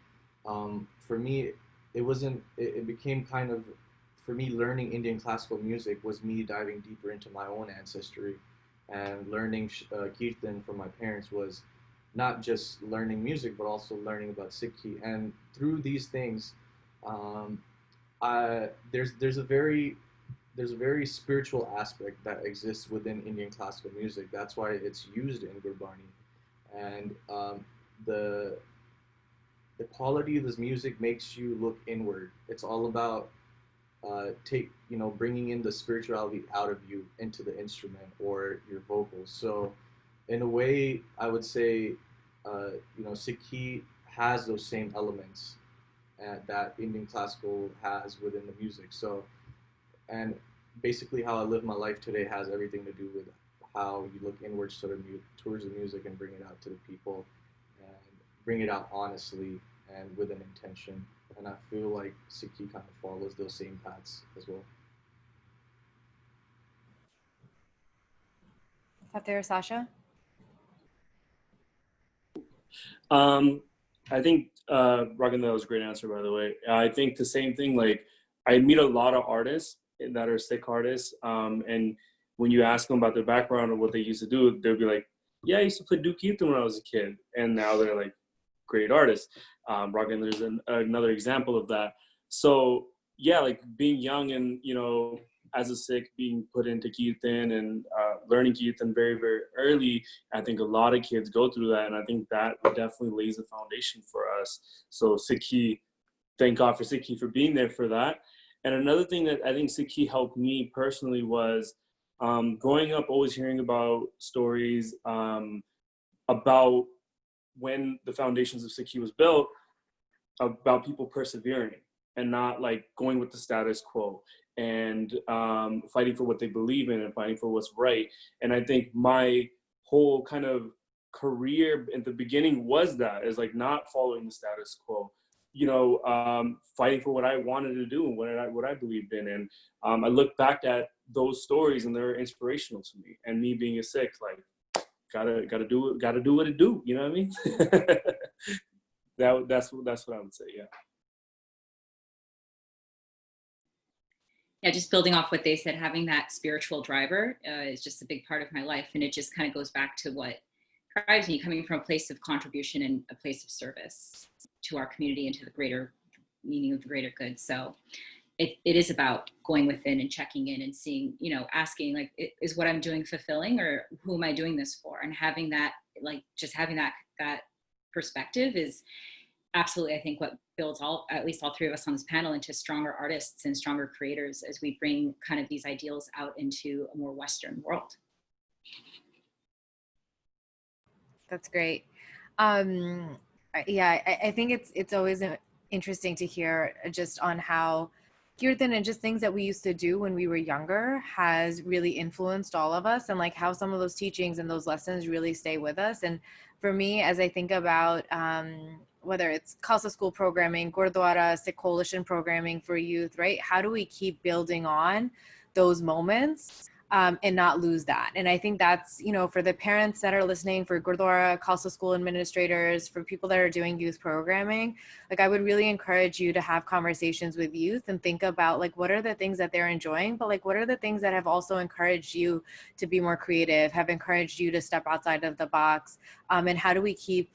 for me, it became kind of, for me, learning Indian classical music was me diving deeper into my own ancestry, and learning Kirtan from my parents was not just learning music, but also learning about Sikhi. And through these things, um, there's a very spiritual aspect that exists within Indian classical music. That's why it's used in Gurbani, and the the quality of this music makes you look inward. It's all about bringing in the spirituality out of you into the instrument or your vocals. So in a way, I would say Sikhi has those same elements that Indian classical has within the music. So, and basically how I live my life today has everything to do with how you look inwards towards the music and bring it out to the people, and bring it out honestly and with an intention. And I feel like Sikhi kind of follows those same paths as well. Fateh or Sasha? I think Raaginder, was a great answer, by the way. I think the same thing. Like, I meet a lot of artists that are Sikh artists, and when you ask them about their background or what they used to do, they'll be like, "Yeah, I used to play Duke Kirtan when I was a kid," and now they're like great artists. Raaginder's another example of that. So yeah, like being young and as a Sikh, being put into Kirtan and learning Kirtan very, very early, I think a lot of kids go through that, and I think that definitely lays the foundation for us. So Sikhi, thank God for Sikhi for being there for that. And another thing that I think Sikhi helped me personally was growing up, always hearing about stories about when the foundations of Sikhi was built, about people persevering and not like going with the status quo, and fighting for what they believe in and fighting for what's right. And I think my whole kind of career at the beginning was that, is like not following the status quo, fighting for what I wanted to do and what I believed in. And I look back at those stories and they're inspirational to me. And me being a Sikh, like gotta do what it do. You know what I mean? That's what I would say. Yeah. Yeah, just building off what they said, having that spiritual driver is just a big part of my life. And it just kind of goes back to what drives me, coming from a place of contribution and a place of service to our community and to the greater meaning of the greater good. So it is about going within and checking in and seeing, asking like, is what I'm doing fulfilling, or who am I doing this for? And having that, like just having that perspective is absolutely, I think, what builds at least all three of us on this panel into stronger artists and stronger creators as we bring kind of these ideals out into a more Western world. That's great. Yeah, I think it's always interesting to hear just on how Kirtan and just things that we used to do when we were younger has really influenced all of us, and like how some of those teachings and those lessons really stay with us. And for me, as I think about whether it's Khalsa school programming, Gurdwara, Sikh coalition programming for youth, right? How do we keep building on those moments and not lose that. And I think that's, you know, for the parents that are listening, for Gurdwara, Khalsa school administrators, for people that are doing youth programming, like I would really encourage you to have conversations with youth and think about like, what are the things that they're enjoying, but like, what are the things that have also encouraged you to be more creative, have encouraged you to step outside of the box, and how do we keep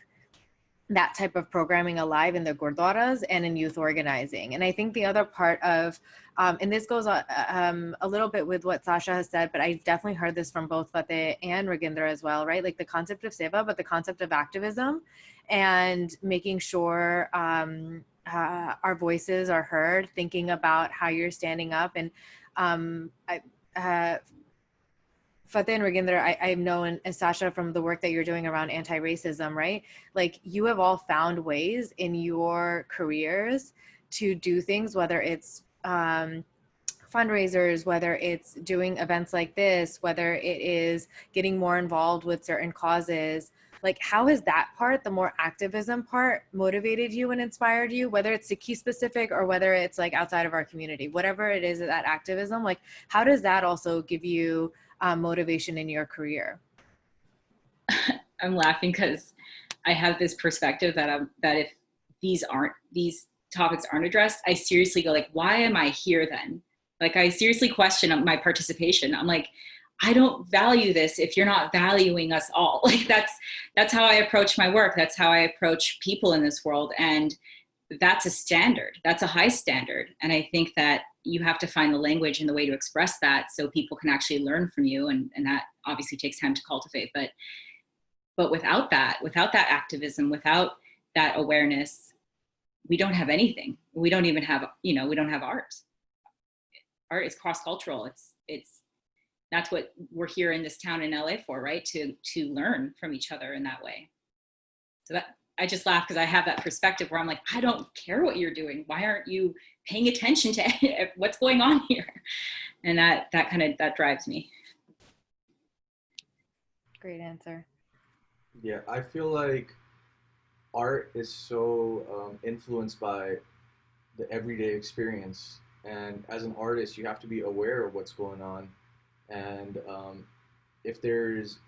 that type of programming alive in the gurdwaras and in youth organizing. And I think the other part of, and this goes a little bit with what Sasha has said, but I've definitely heard this from both Fateh and Raaginder as well, right? Like the concept of seva, but the concept of activism and making sure our voices are heard, thinking about how you're standing up. And Fateh and Raaginder, I've known, and Sasha, from the work that you're doing around anti-racism, right? Like you have all found ways in your careers to do things, whether it's fundraisers, whether it's doing events like this, whether it is getting more involved with certain causes. Like how has that part, the more activism part, motivated you and inspired you, whether it's Sikh specific or whether it's like outside of our community, whatever it is, that activism, like how does that also give you motivation in your career? I'm laughing because I have this perspective that if these topics aren't addressed, I seriously go like, why am I here then? Like I seriously question my participation. I'm like, I don't value this if you're not valuing us all. Like that's how I approach my work. That's how I approach people in this world. And that's a standard. That's a high standard. And I think that you have to find the language and the way to express that so people can actually learn from you. And that obviously takes time to cultivate. But without that activism, without that awareness, we don't have anything. We don't even have, we don't have art. Art is cross-cultural. That's what we're here in this town in LA for, right? To learn from each other in that way. So that I just laugh because I have that perspective where I'm like, I don't care what you're doing. Why aren't you paying attention to what's going on here? And that drives me. Great answer. Yeah, I feel like art is so influenced by the everyday experience. And as an artist, you have to be aware of what's going on. And if there's,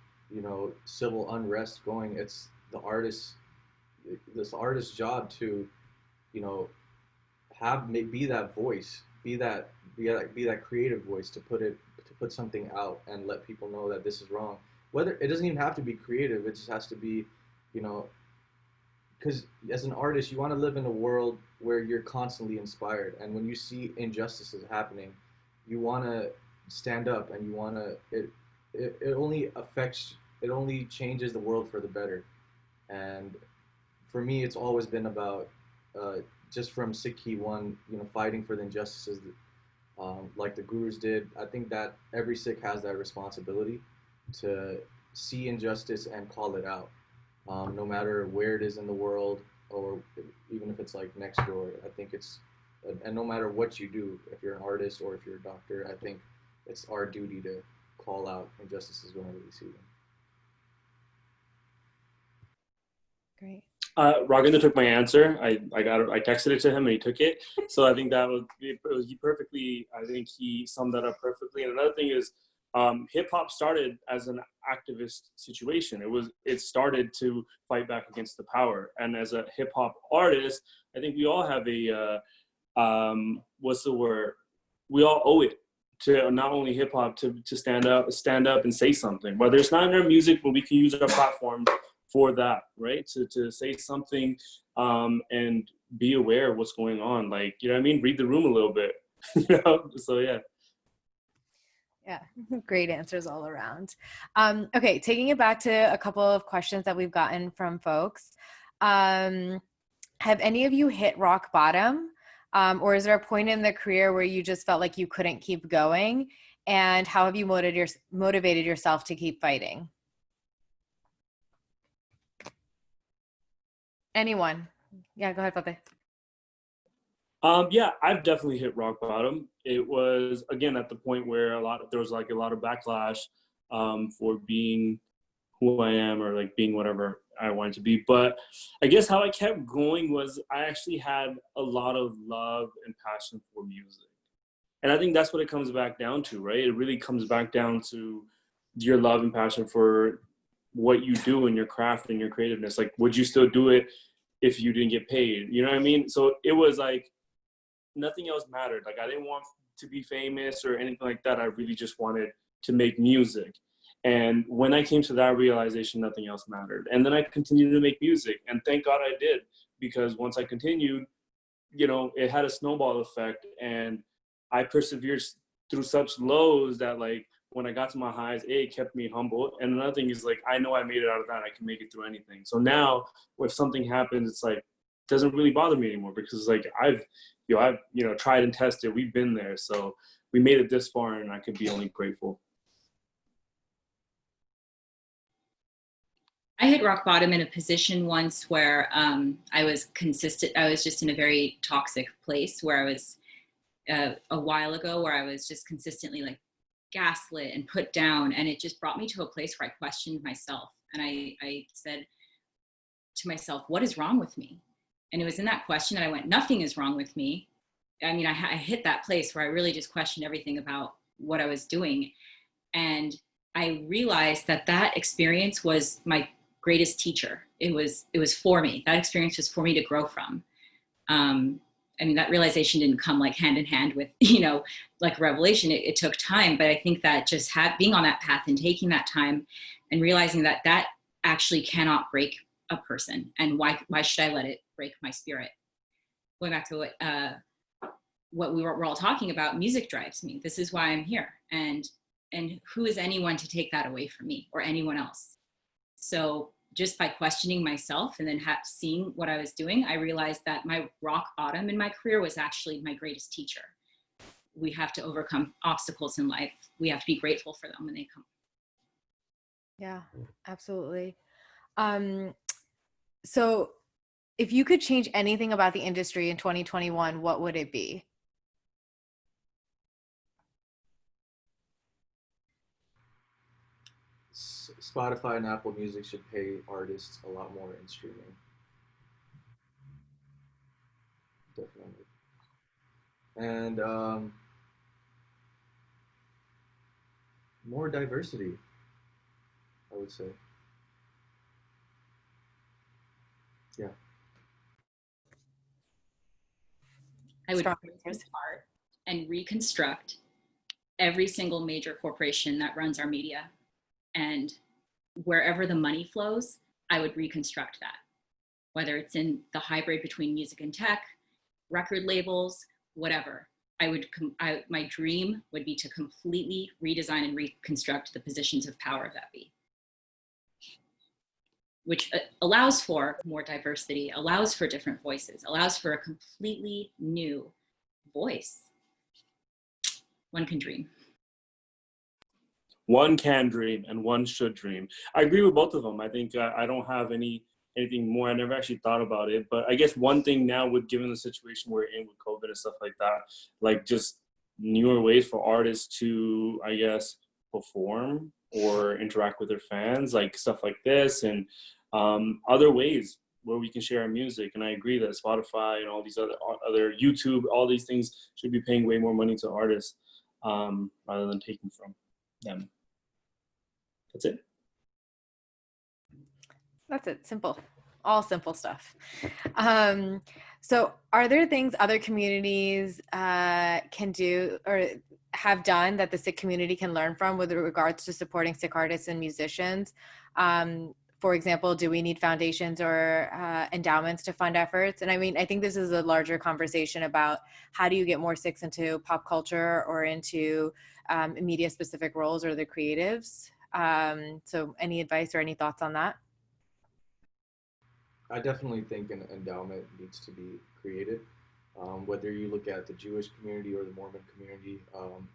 civil unrest going, it's the artist's job to, be that voice, be that creative voice to put something out and let people know that this is wrong. Whether it doesn't even have to be creative, it just has to be, because as an artist, you want to live in a world where you're constantly inspired, and when you see injustices happening, you want to stand up, and you want to. It only changes the world for the better, and for me, it's always been about just from Sikh one, fighting for the injustices, like the gurus did. I think that every Sikh has that responsibility to see injustice and call it out, no matter where it is in the world, or even if it's like next door. I think and no matter what you do, if you're an artist or if you're a doctor, I think it's our duty to call out injustices whenever we see them. Great. Raaginder took my answer. I texted it to him and he took it. So I think he summed that up perfectly. And another thing is, hip hop started as an activist situation. It started to fight back against the power. And as a hip hop artist, I think we all have we all owe it to not only hip hop to stand up and say something. Whether it's not in our music, but we can use our platform for that, right? To say something and be aware of what's going on. Like, you know what I mean? Read the room a little bit. So yeah. Yeah, great answers all around. Okay, taking it back to a couple of questions that we've gotten from folks. Have any of you hit rock bottom? Or is there a point in the career where you just felt like you couldn't keep going? And how have you motivated yourself to keep fighting? Anyone? Yeah, go ahead, Fateh. Yeah, I've definitely hit rock bottom. It was, again, at the point where there was a lot of backlash for being who I am, or like being whatever I wanted to be. But I guess how I kept going was I actually had a lot of love and passion for music. And I think that's what it comes back down to, right? It really comes back down to your love and passion for what you do and your craft and your creativeness. Like, would you still do it if you didn't get paid? You know what I mean? So it was like nothing else mattered. Like, I didn't want to be famous or anything like that. I really just wanted to make music. And when I came to that realization, nothing else mattered. And then I continued to make music. And thank God I did, because once I continued, you know, it had a snowball effect. And I persevered through such lows that, like, when I got to my highs, it kept me humble. And another thing is, like, I know I made it out of that. I can make it through anything. So now if something happens, it's like, it doesn't really bother me anymore, because like I've tried and tested. We've been there. So we made it this far, and I could be only grateful. I hit rock bottom in a position once where I was consistent. I was just in a very toxic place where I was a while ago, where I was just consistently like gaslit and put down. And it just brought me to a place where I questioned myself. And I said to myself, what is wrong with me? And it was in that question that I went, nothing is wrong with me. I mean, I hit that place where I really just questioned everything about what I was doing. And I realized that that experience was my greatest teacher. It was for me. That experience was for me to grow from. I mean, that realization didn't come like hand in hand with, you know, like revelation. It took time, but I think that just being on that path and taking that time and realizing that that actually cannot break a person. And why should I let it break my spirit? Going back to what we're all talking about, music drives me. This is why I'm here. And who is anyone to take that away from me or anyone else? So just by questioning myself and then seeing what I was doing, I realized that my rock bottom in my career was actually my greatest teacher. We have to overcome obstacles in life. We have to be grateful for them when they come. Yeah, absolutely. So if you could change anything about the industry in 2021, what would it be? Spotify and Apple Music should pay artists a lot more in streaming. Definitely. And more diversity, I would say. Yeah. I would break apart and reconstruct every single major corporation that runs our media. And wherever the money flows, I would reconstruct that. Whether it's in the hybrid between music and tech, record labels, whatever. My dream would be to completely redesign and reconstruct the positions of power that be, which allows for more diversity, allows for different voices, allows for a completely new voice. One can dream. One can dream and one should dream. I agree with both of them. I think I don't have anything more. I never actually thought about it, but I guess one thing now, with given the situation we're in with COVID and stuff like that, like just newer ways for artists to, I guess, perform or interact with their fans, like stuff like this, and other ways where we can share our music. And I agree that Spotify and all these other YouTube, all these things should be paying way more money to artists rather than taking from them. That's it. That's it. Simple. All simple stuff. So are there things other communities can do or have done that the Sikh community can learn from with regards to supporting Sikh artists and musicians? For example, do we need foundations or endowments to fund efforts? And I mean, I think this is a larger conversation about how do you get more Sikhs into pop culture or into media specific roles or the creatives? So any advice or any thoughts on that? I definitely think an endowment needs to be created. Whether you look at the Jewish community or the Mormon community,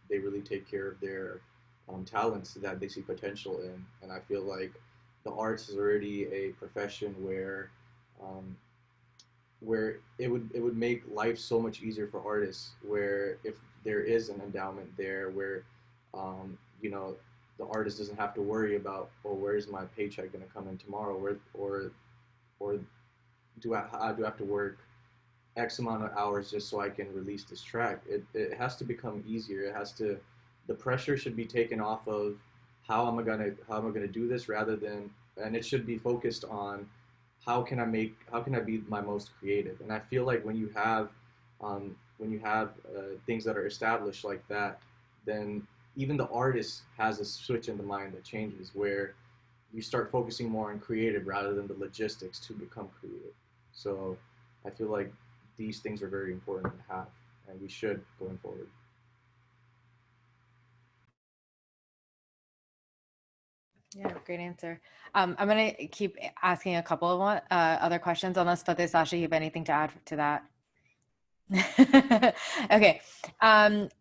they really take care of their talents that they see potential in. And I feel like the arts is already a profession where it would make life so much easier for artists. Where if there is an endowment there, where you know, the artist doesn't have to worry about, oh, where's my paycheck going to come in tomorrow, or do I have to work X amount of hours just so I can release this track. It has to become easier. It has to, the pressure should be taken off of how am I gonna do this rather than, and it should be focused on how can I be my most creative. And I feel like when you have things that are established like that, then even the artist has a switch in the mind that changes where you start focusing more on creative rather than the logistics to become creative. So I feel like these things are very important to have, and we should going forward. Yeah, great answer. I'm going to keep asking a couple of other questions, unless Fateh, Sasha, you have anything to add to that. Okay.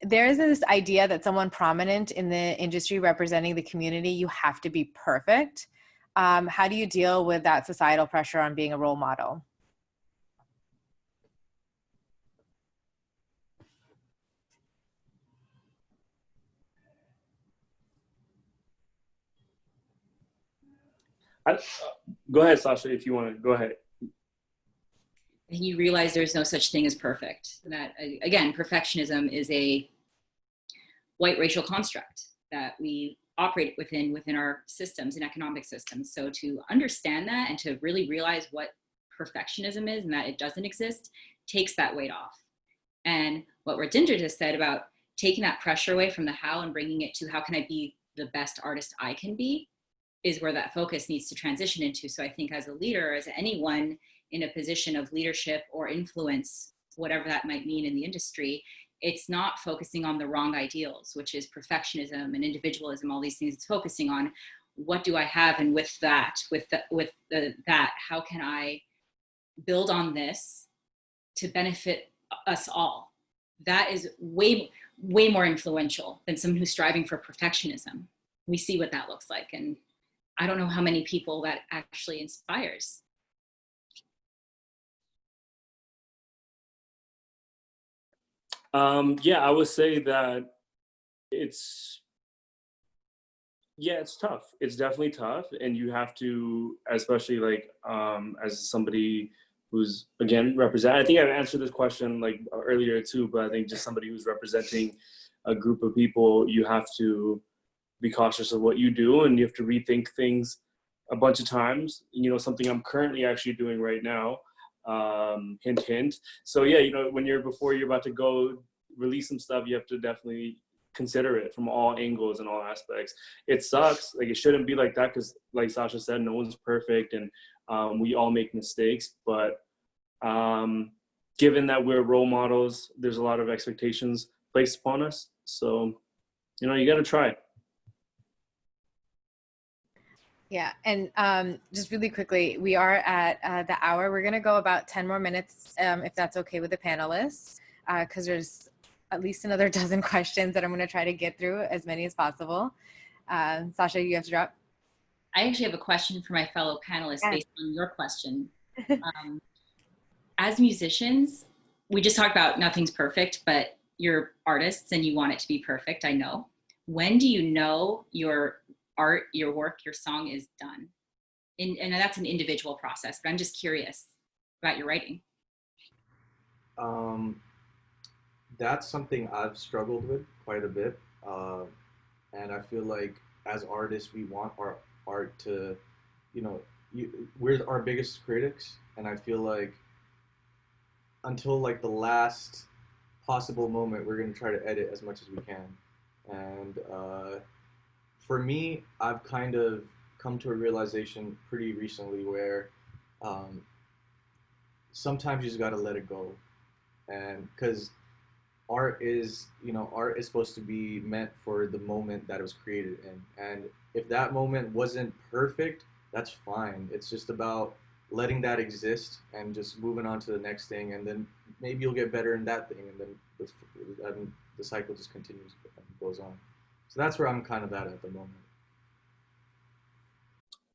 There is this idea that someone prominent in the industry representing the community, you have to be perfect. How do you deal with that societal pressure on being a role model? Go ahead, Sasha, if you want to. Go ahead. You realize there's no such thing as perfect. That, again, perfectionism is a white racial construct that we operate within our systems and economic systems. So to understand that and to really realize what perfectionism is and that it doesn't exist takes that weight off. And what Raaginder just said about taking that pressure away from the how and bringing it to how can I be the best artist I can be is where that focus needs to transition into. So I think as a leader, as anyone in a position of leadership or influence, whatever that might mean in the industry, it's not focusing on the wrong ideals, which is perfectionism and individualism, all these things. It's focusing on what do I have, and with that, how can I build on this to benefit us all? That is way more influential than someone who's striving for perfectionism. We see what that looks like, and I don't know how many people that actually inspires. Yeah, I would say that it's tough. It's definitely tough, and you have to, especially like as somebody who's again represent. I think I've answered this question like earlier too, but I think just somebody who's representing a group of people, you have to be cautious of what you do, and you have to rethink things a bunch of times. You know, something I'm currently actually doing right now. Hint, hint. So yeah, you know, before you're about to go release some stuff, you have to definitely consider it from all angles and all aspects. It sucks. Like, it shouldn't be like that because, like Sasha said, no one's perfect, and we all make mistakes. But given that we're role models, there's a lot of expectations placed upon us. So, you know, you got to try. Yeah, and just really quickly, we are at the hour. We're going to go about 10 more minutes, if that's okay with the panelists, because there's at least another dozen questions that I'm going to try to get through, as many as possible. Sasha, you have to drop. I actually have a question for my fellow panelists based on your question. As musicians, we just talked about nothing's perfect, but you're artists and you want it to be perfect, I know. When do you know your art, your work, your song is done? And that's an individual process, but I'm just curious about your writing. That's something I've struggled with quite a bit. And I feel like as artists, we want our art to, you know, we're our biggest critics. And I feel like until like the last possible moment, we're going to try to edit as much as we can. And for me, I've kind of come to a realization pretty recently where sometimes you just got to let it go. And because art is, you know, art is supposed to be meant for the moment that it was created in. And if that moment wasn't perfect, that's fine. It's just about letting that exist and just moving on to the next thing. And then maybe you'll get better in that thing. And then the cycle just continues and goes on. So that's where I'm kind of at the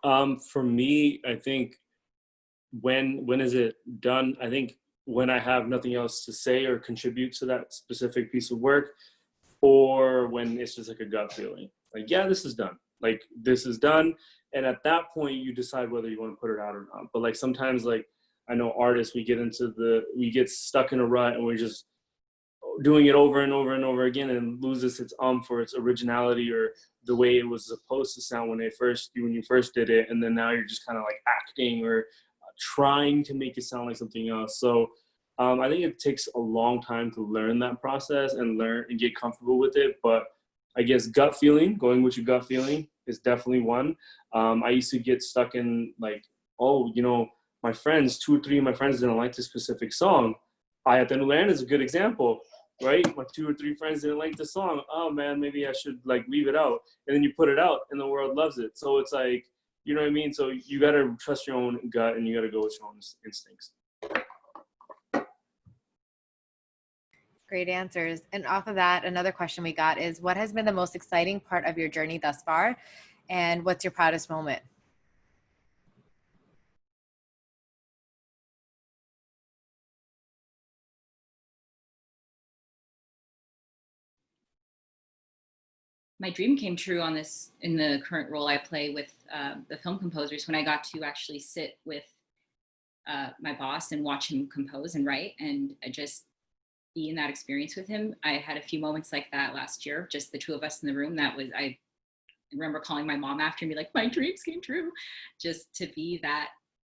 moment. For me, I think when is it done? I think when I have nothing else to say or contribute to that specific piece of work, or when it's just like a gut feeling. Like, yeah, this is done. Like, this is done. And at that point, you decide whether you want to put it out or not. But like sometimes, like I know artists, we get stuck in a rut and we're just doing it over and over and over again, and loses its for its originality or the way it was supposed to sound when you first did it, and then now you're just kind of like acting or trying to make it sound like something else. So I think it takes a long time to learn that process and learn and get comfortable with it. But I guess going with your gut feeling is definitely one. I used to get stuck in like, oh, my friends, 2 or 3 of my friends didn't like this specific song. Ayat and Ulan is a good example, right? My 2 or 3 friends didn't like the song. Oh man, maybe I should like leave it out. And then you put it out and the world loves it. So it's like, you know what I mean? So you got to trust your own gut and you got to go with your own instincts. Great answers. And off of that, another question we got is, what has been the most exciting part of your journey thus far? And what's your proudest moment? My dream came true on this in the current role I play with the film composers, when I got to actually sit with my boss and watch him compose and write, and just be in that experience with him. I had a few moments like that last year, just the 2 of us in the room. I remember calling my mom after and be like, my dreams came true, just to be that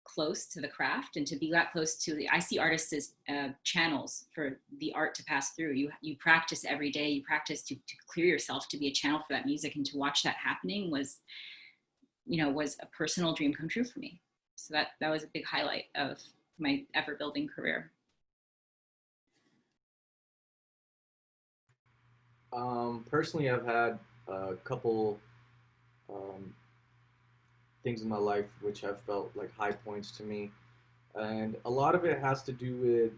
close to the craft and to be that close to I see artists as channels for the art to pass through. You practice every day, you practice to clear yourself, to be a channel for that music, and to watch that happening was a personal dream come true for me. So that was a big highlight of my ever building career. Personally, I've had a couple things in my life which have felt like high points to me, and a lot of it has to do with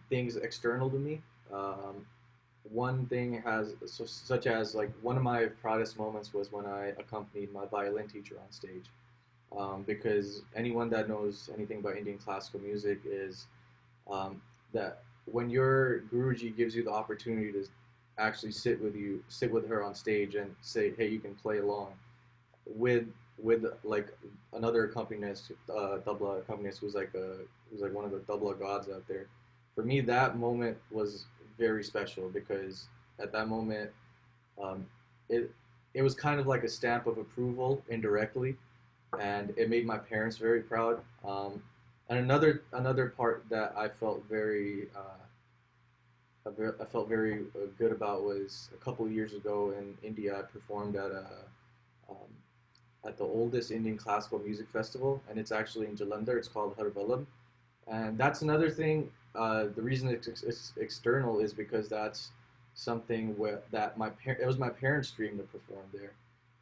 things external to me. One thing such as like one of my proudest moments was when I accompanied my violin teacher on stage, because anyone that knows anything about Indian classical music is that when your Guruji gives you the opportunity to actually sit with her on stage and say, hey, you can play along with like another accompanist, tabla accompanist, who's like one of the tabla gods out there. For me, that moment was very special, because at that moment, it was kind of like a stamp of approval indirectly, and it made my parents very proud. And another part that I felt very good about was a couple of years ago in India. I performed at the oldest Indian classical music festival, and it's actually in Jalandhar. It's called Harvalam, and that's another thing. The reason it's external is because that's something that it was my parents' dream to perform there.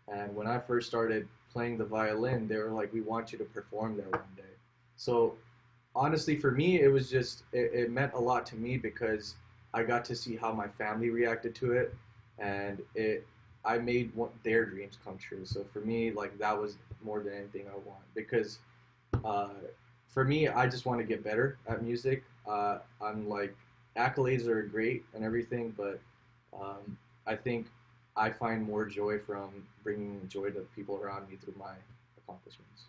And when I first started playing the violin, they were like, "We want you to perform there one day." So honestly, for me, it was just it meant a lot to me, because I got to see how my family reacted to it, and I made their dreams come true. So for me, like, that was more than anything I want, because for me, I just want to get better at music. I'm like, accolades are great and everything, but I think I find more joy from bringing joy to people around me through my accomplishments.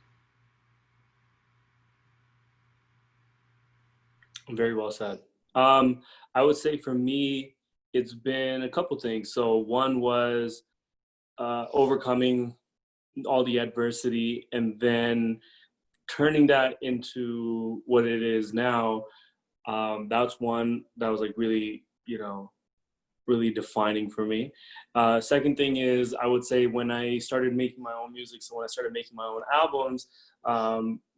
Very well said. I would say for me, it's been a couple things. So one was overcoming all the adversity and then turning that into what it is now. That's one that was like really, really defining for me. Second thing is, I would say when I started making my own music, so when I started making my own albums,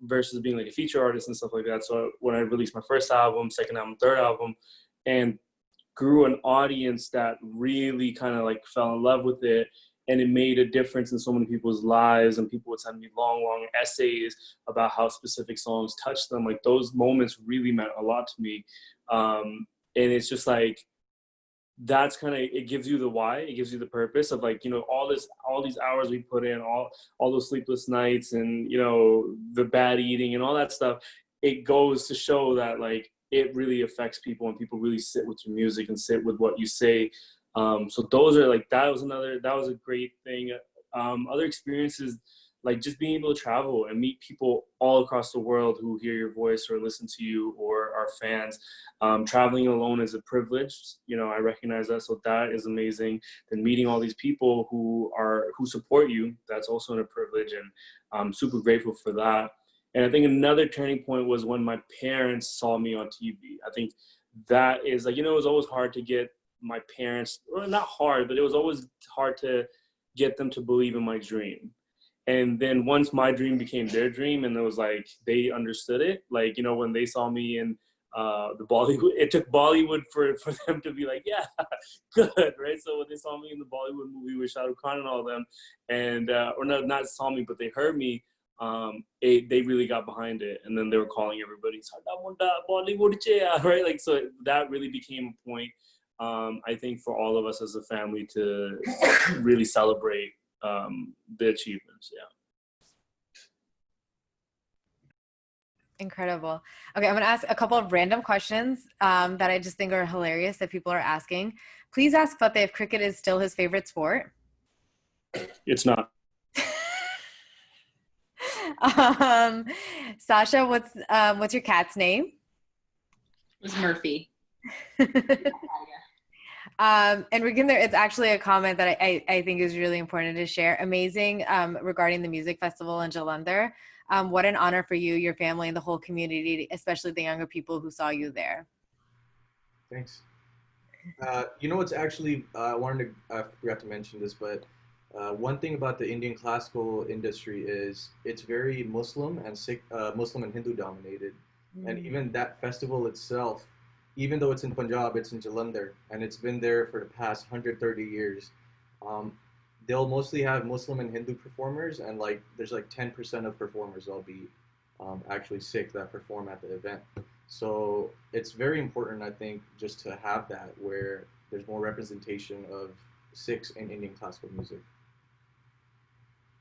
versus being like a feature artist and stuff like that. So when I released my first album, second album, third album, and grew an audience that really kind of like fell in love with it, and it made a difference in so many people's lives, and people would send me long essays about how specific songs touched them. Like, those moments really meant a lot to me. And it's just like, that's kind of, it gives you the why, it gives you the purpose of like, all these hours we put in, all those sleepless nights, and the bad eating and all that stuff. It goes to show that like it really affects people, and people really sit with your music and sit with what you say. So those are like, that was a great thing. Other experiences like just being able to travel and meet people all across the world who hear your voice or listen to you or are fans. Traveling alone is a privilege. You know, I recognize that. So that is amazing. Then meeting all these people who support you, that's also a privilege. And I'm super grateful for that. And I think another turning point was when my parents saw me on TV. I think that is like, you know, it was always hard to get my parents, or not hard, but it was always hard to get them to believe in my dream. And then once my dream became their dream, and it was like they understood it, like, you know, when they saw me in the Bollywood, it took Bollywood for them to be like, yeah, good, right? So when they saw me in the Bollywood movie with Shah Rukh Khan and all of them, and or not saw me, but they heard me, they really got behind it. And then they were calling everybody Bollywood, right? Like, so that really became a point, I think, for all of us as a family to really celebrate the achievements. Yeah. Incredible. Okay, I'm gonna ask a couple of random questions that I just think are hilarious that people are asking. Please ask Fateh if cricket is still his favorite sport. It's not. Sasha, what's your cat's name? It was Murphy. And Raaginder, it's actually a comment that I think is really important to share. Amazing regarding the music festival in Jalandhar. What an honor for you, your family, and the whole community, especially the younger people who saw you there. Thanks. You know what's actually, I forgot to mention this, but one thing about the Indian classical industry is it's very Muslim and Sikh, Muslim and Hindu dominated. And even that festival itself, even though it's in Punjab, it's in Jalandhar, and it's been there for the past 130 years. They'll mostly have Muslim and Hindu performers, and like there's like 10% of performers that'll be actually Sikh that perform at the event. So it's very important, I think, just to have that where there's more representation of Sikhs in Indian classical music.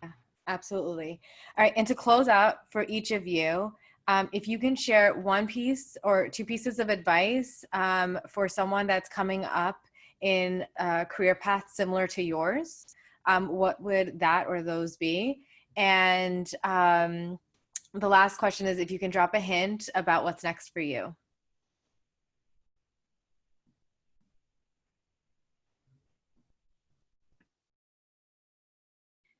Yeah, absolutely. All right, and to close out for each of you, if you can share one piece or two pieces of advice for someone that's coming up in a career path similar to yours, what would that or those be? And the last question is if you can drop a hint about what's next for you.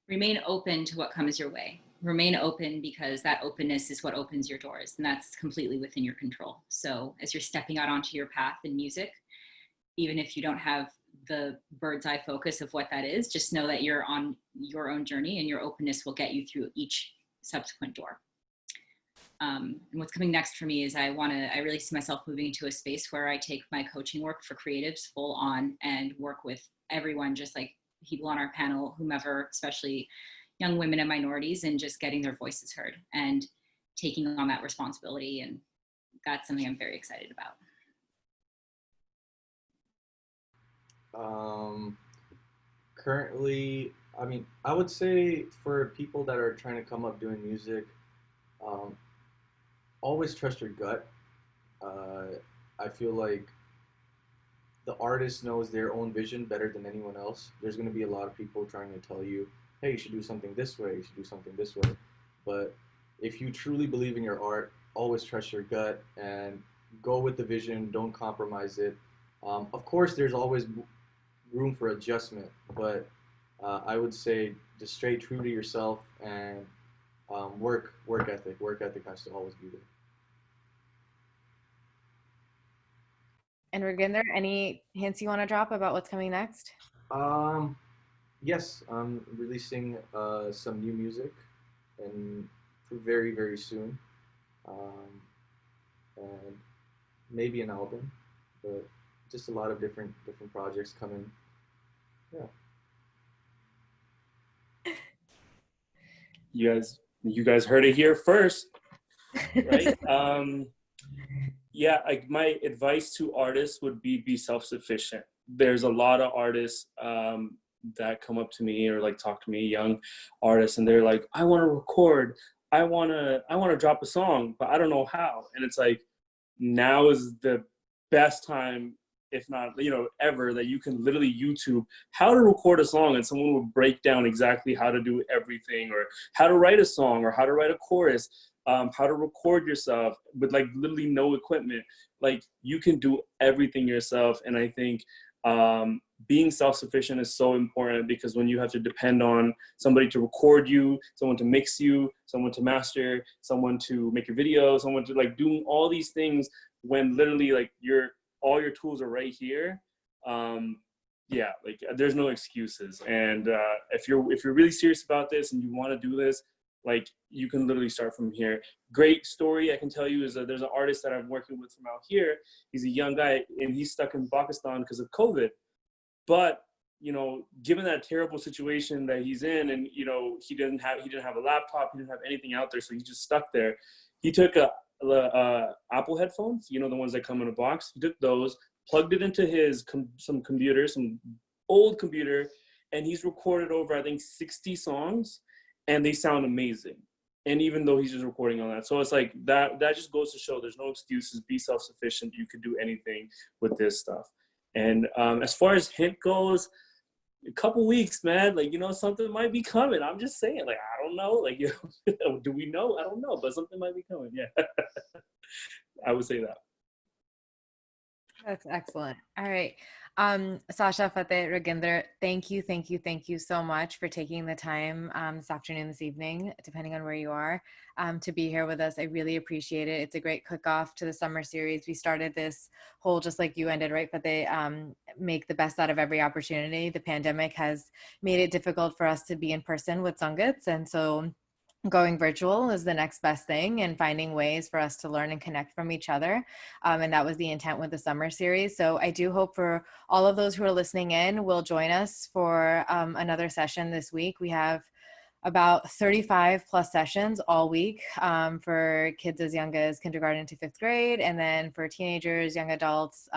Remain open to what comes your way. Remain open, because that openness is what opens your doors, and that's completely within your control. So as you're stepping out onto your path in music, even if you don't have the bird's eye focus of what that is, just know that you're on your own journey, and your openness will get you through each subsequent door. And what's coming next for me is I really see myself moving into a space where I take my coaching work for creatives full on and work with everyone, just like people on our panel, whomever, especially young women and minorities, and just getting their voices heard and taking on that responsibility. And that's something I'm very excited about. Currently, I mean, I would say for people that are trying to come up doing music, always trust your gut. I feel like the artist knows their own vision better than anyone else. There's going to be a lot of people trying to tell you, hey, you should do something this way, you should do something this way. But if you truly believe in your art, always trust your gut and go with the vision, don't compromise it. Of course, there's always room for adjustment, but I would say just stay true to yourself and work ethic. Work ethic has to always be there. And Raaginder, any hints you want to drop about what's coming next? Yes, I'm releasing some new music and very, very soon. And maybe an album, but just a lot of different projects coming. Yeah. You guys heard it here first, right? Yeah, my advice to artists would be self-sufficient. There's a lot of artists that come up to me or like talk to me, young artists, and they're like, I want to record, I want to drop a song, but I don't know how. And it's like, now is the best time if not, ever, that you can literally YouTube how to record a song and someone will break down exactly how to do everything, or how to write a song, or how to write a chorus, how to record yourself with like literally no equipment. Like you can do everything yourself. And I think being self-sufficient is so important, because when you have to depend on somebody to record you, someone to mix you, someone to master, someone to make your video, someone to like doing all these things, when literally like all your tools are right here, yeah, like there's no excuses. And if you're really serious about this and you want to do this, like you can literally start from here. Great story I can tell you is that there's an artist that I'm working with from out here. He's a young guy and he's stuck in Pakistan because of COVID. But given that terrible situation that he's in, and he didn't have a laptop, he didn't have anything out there, so he's just stuck there. He took Apple headphones, the ones that come in a box. He took those, plugged it into his some old computer, and he's recorded over I think 60 songs, and they sound amazing. And even though he's just recording on that, so it's like that just goes to show there's no excuses. Be self-sufficient. You can do anything with this stuff. And as far as hint goes, a couple weeks, man, like, something might be coming. I'm just saying, like, I don't know, like, do we know? I don't know, but something might be coming. Yeah. I would say that. That's excellent. All right. Sasha, Fateh, Raaginder, thank you so much for taking the time this afternoon, this evening, depending on where you are, to be here with us. I really appreciate it. It's a great kickoff to the summer series. We started this whole, just like you ended, right, Fateh, make the best out of every opportunity. The pandemic has made it difficult for us to be in person with Sangats, and so going virtual is the next best thing, and finding ways for us to learn and connect from each other. And that was the intent with the summer series. So I do hope for all of those who are listening in will join us for another session this week. We have about 35 plus sessions all week for kids as young as kindergarten to 5th grade, and then for teenagers, young adults,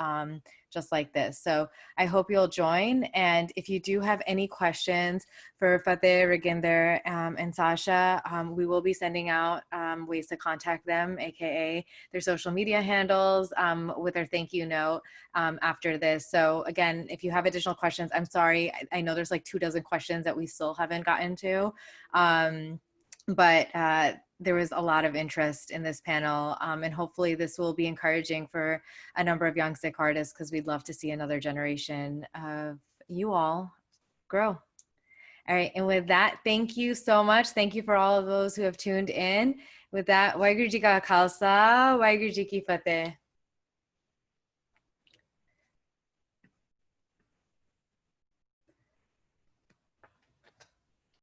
just like this. So I hope you'll join. And if you do have any questions for Fateh, Raaginder, and Sasha, we will be sending out ways to contact them, aka their social media handles, with their thank you note after this. So again, if you have additional questions, I'm sorry, I know there's like 24 questions that we still haven't gotten to, but there was a lot of interest in this panel, and hopefully this will be encouraging for a number of young Sikh artists, because we'd love to see another generation of you all grow. All right, and with that, thank you so much. Thank you for all of those who have tuned in. With that, Waheguru Ji Ka Khalsa, Waheguru Ji Ki Fateh.